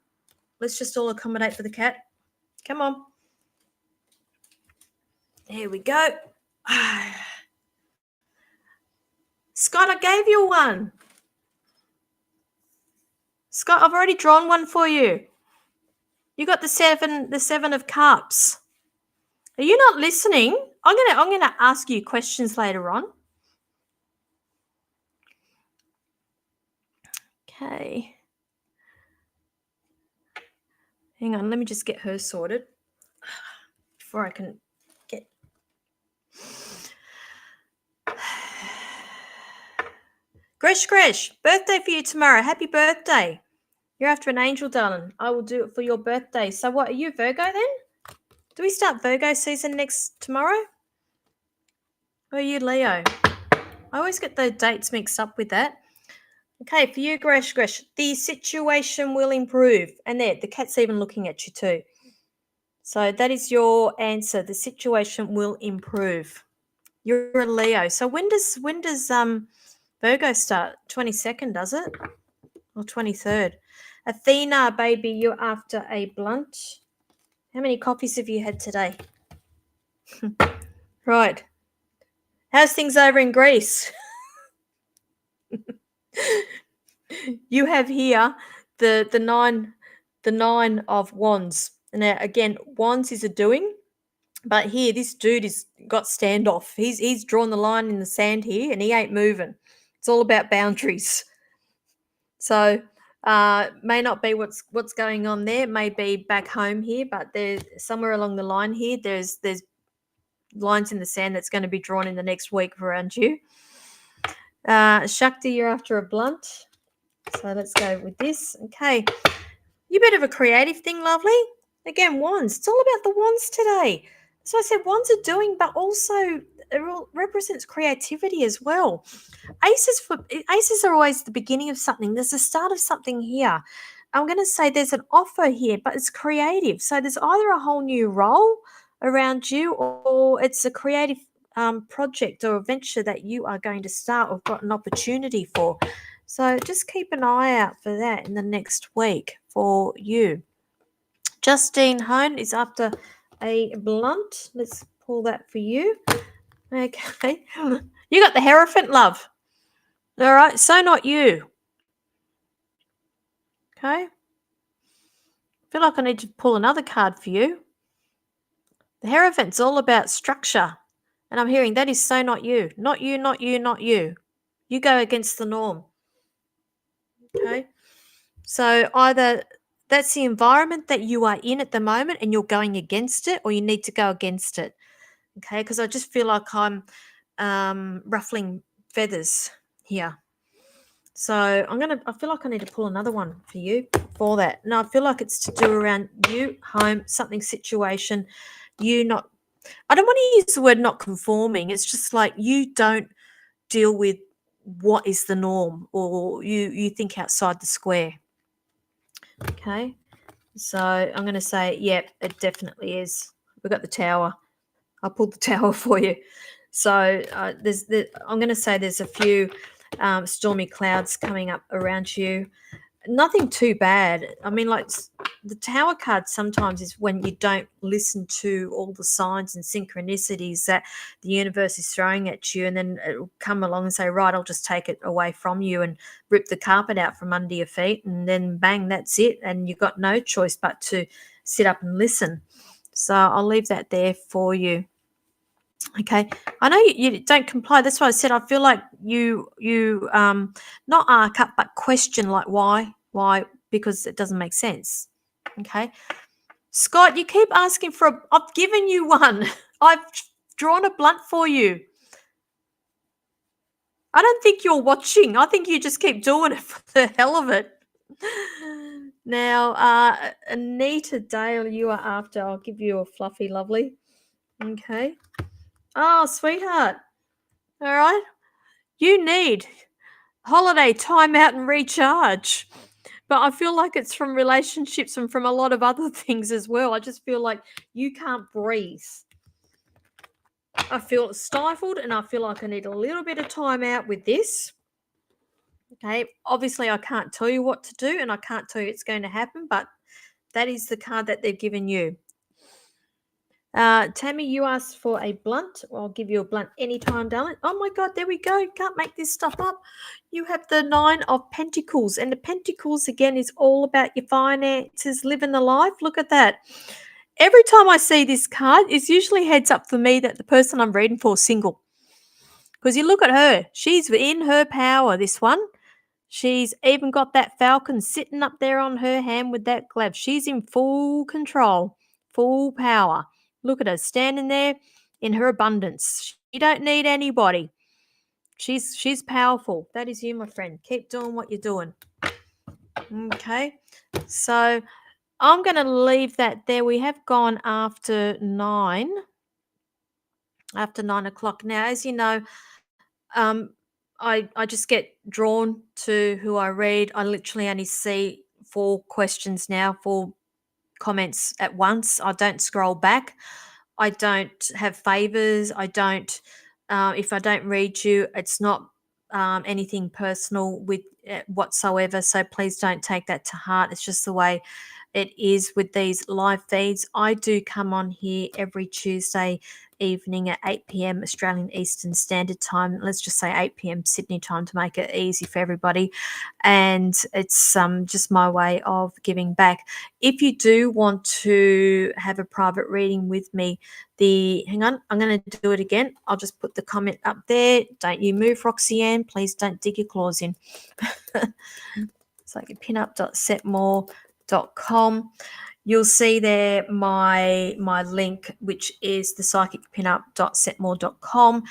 Let's just all accommodate for the cat. Come on. There we go. Scott, I gave you one. Scott, I've already drawn one for you. You got the seven of cups. Are you not listening? I'm gonna ask you questions later on. Okay. Hang on, let me just get her sorted before I can get. Gresh, birthday for you tomorrow. Happy birthday. You're after an angel, darling. I will do it for your birthday. So what, are you Virgo then? Do we start Virgo season tomorrow? Or are you Leo? I always get the dates mixed up with that. Okay, for you, Gresh, the situation will improve. And there, the cat's even looking at you too. So that is your answer. The situation will improve. You're a Leo. So when does Virgo start? 22nd, does it? Or 23rd? Athena, baby, you're after a blunt. How many coffees have you had today? Right. How's things over in Greece? You have here the nine of wands. Now again, wands is a doing, but here this dude is got standoff. He's drawn the line in the sand here, and he ain't moving. It's all about boundaries. So may not be what's going on there. May be back home here, but there's somewhere along the line here. There's lines in the sand that's going to be drawn in the next week around you. Shakti, you're after a blunt. So let's go with this. Okay. You bit of a creative thing, lovely. Again, wands. It's all about the wands today. So I said wands are doing, but also it represents creativity as well. Aces are always the beginning of something. There's the start of something here. I'm going to say there's an offer here, but it's creative. So there's either a whole new role around you, or it's a creative project or a venture that you are going to start or got an opportunity for. So just keep an eye out for that in the next week for you. Justine Hone is after a blunt. Let's pull that for you. Okay. You got the Hierophant, love. All right. So not you. Okay. I feel like I need to pull another card for you. The Hierophant's all about structure. And I'm hearing that is so not you. Not you, not you, not you. You go against the norm. Okay. So either that's the environment that you are in at the moment and you're going against it, or you need to go against it. Okay. Because I just feel like I'm ruffling feathers here. So I feel like I need to pull another one for you for that. No, I feel like it's to do around you, home, something, situation. I don't want to use the word not conforming. It's just like you don't deal with what is the norm, or you think outside the square. Okay. So I'm going to say, yep, it definitely is. We've got the tower. I pulled the tower for you. So I'm going to say there's a few stormy clouds coming up around you. Nothing too bad. I mean, like the tower card sometimes is when you don't listen to all the signs and synchronicities that the universe is throwing at you, and then it'll come along and say, right, I'll just take it away from you and rip the carpet out from under your feet, and then bang, that's it. And you've got no choice but to sit up and listen. So I'll leave that there for you. Okay, I know you don't comply. That's why I said I feel like you not arc up, but question, like why, because it doesn't make sense. Okay, Scott, you keep asking for I've given you one. I've drawn a blunt for you. I don't think you're watching. I think you just keep doing it for the hell of it. Now, Anita Dale, you are after. I'll give you a fluffy lovely. Okay. Oh, sweetheart. All right. You need holiday, time out, and recharge. But I feel like it's from relationships and from a lot of other things as well. I just feel like you can't breathe. I feel stifled, and I feel like I need a little bit of time out with this. Okay. Obviously, I can't tell you what to do, and I can't tell you it's going to happen, but that is the card that they've given you. Tammy, you asked for a blunt. I'll give you a blunt anytime, darling. Oh my God, there we go. Can't make this stuff up. You have the 9 of Pentacles, and the Pentacles again is all about your finances, living the life. Look at that. Every time I see this card, it's usually heads up for me that the person I'm reading for is single. Because you look at her, she's in her power, this one. She's even got that falcon sitting up there on her hand with that glove. She's in full control, full power. Look at her standing there in her abundance. She don't need anybody. She's powerful. That is you, my friend. Keep doing what you're doing. Okay. So I'm going to leave that there. We have gone after 9 o'clock. Now, as you know, um, I just get drawn to who I read. I literally only see 4 questions now, 4 comments at once. I don't scroll back. I don't have favors. I don't, if I don't read you, it's not anything personal with whatsoever. So please don't take that to heart. It's just the way it is with these live feeds. I do come on here every Tuesday evening at 8 p.m. Australian Eastern Standard Time. Let's just say 8 p.m. Sydney time to make it easy for everybody. And it's just my way of giving back. If you do want to have a private reading with me, hang on, I'm going to do it again. I'll just put the comment up there. Don't you move, Roxanne. Please don't dig your claws in. psychicpinup.setmore.com. You'll see there my link, which is the psychicpinup.setmore.com.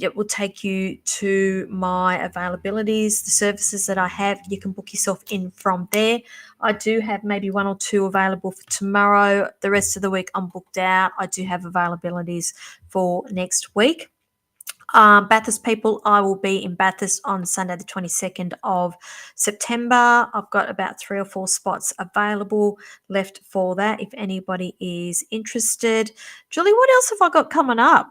It will take you to my availabilities, the services that I have. You can book yourself in from there. I do have maybe 1 or 2 available for tomorrow. The rest of the week I'm booked out. I do have availabilities for next week. Bathurst people, I will be in Bathurst on Sunday the 22nd of September. I've got about 3 or 4 spots available left for that if anybody is interested. Julie, what else have I got coming up?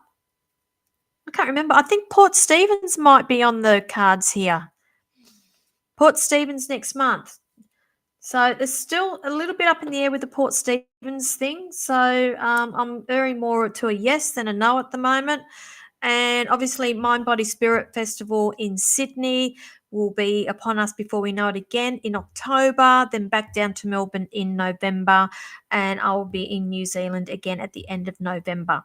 I can't remember. I think Port Stephens might be on the cards here. Port Stephens next month. So there's still a little bit up in the air with the Port Stephens thing. So I'm very more to a yes than a no at the moment. And obviously, Mind Body Spirit Festival in Sydney will be upon us before we know it again in October, then back down to Melbourne in November, and I will be in New Zealand again at the end of November.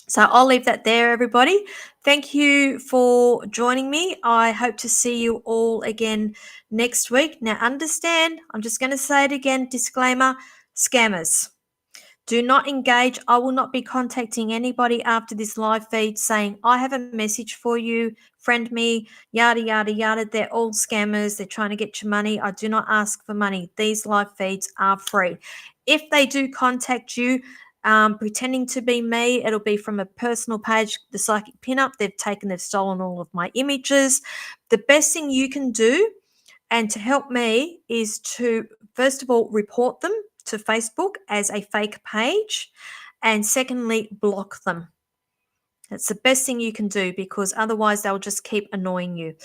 So I'll leave that there, everybody. Thank you for joining me. I hope to see you all again next week. Now, understand, I'm just going to say it again, disclaimer, scammers. Do not engage. I will not be contacting anybody after this live feed saying, I have a message for you, friend me, yada, yada, yada. They're all scammers. They're trying to get your money. I do not ask for money. These live feeds are free. If they do contact you, pretending to be me, it'll be from a personal page, the Psychic Pinup. They've stolen all of my images. The best thing you can do and to help me is to, first of all, report them to Facebook as a fake page, and secondly, block them. That's the best thing you can do because otherwise they'll just keep annoying you.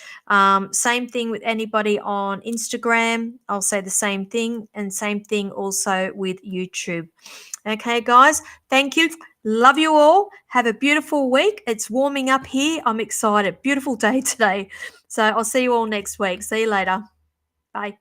Same thing with anybody on Instagram. I'll say the same thing, and same thing also with YouTube. Okay, guys, thank you. Love you all. Have a beautiful week. It's warming up here. I'm excited. Beautiful day today. So I'll see you all next week. See you later. Bye.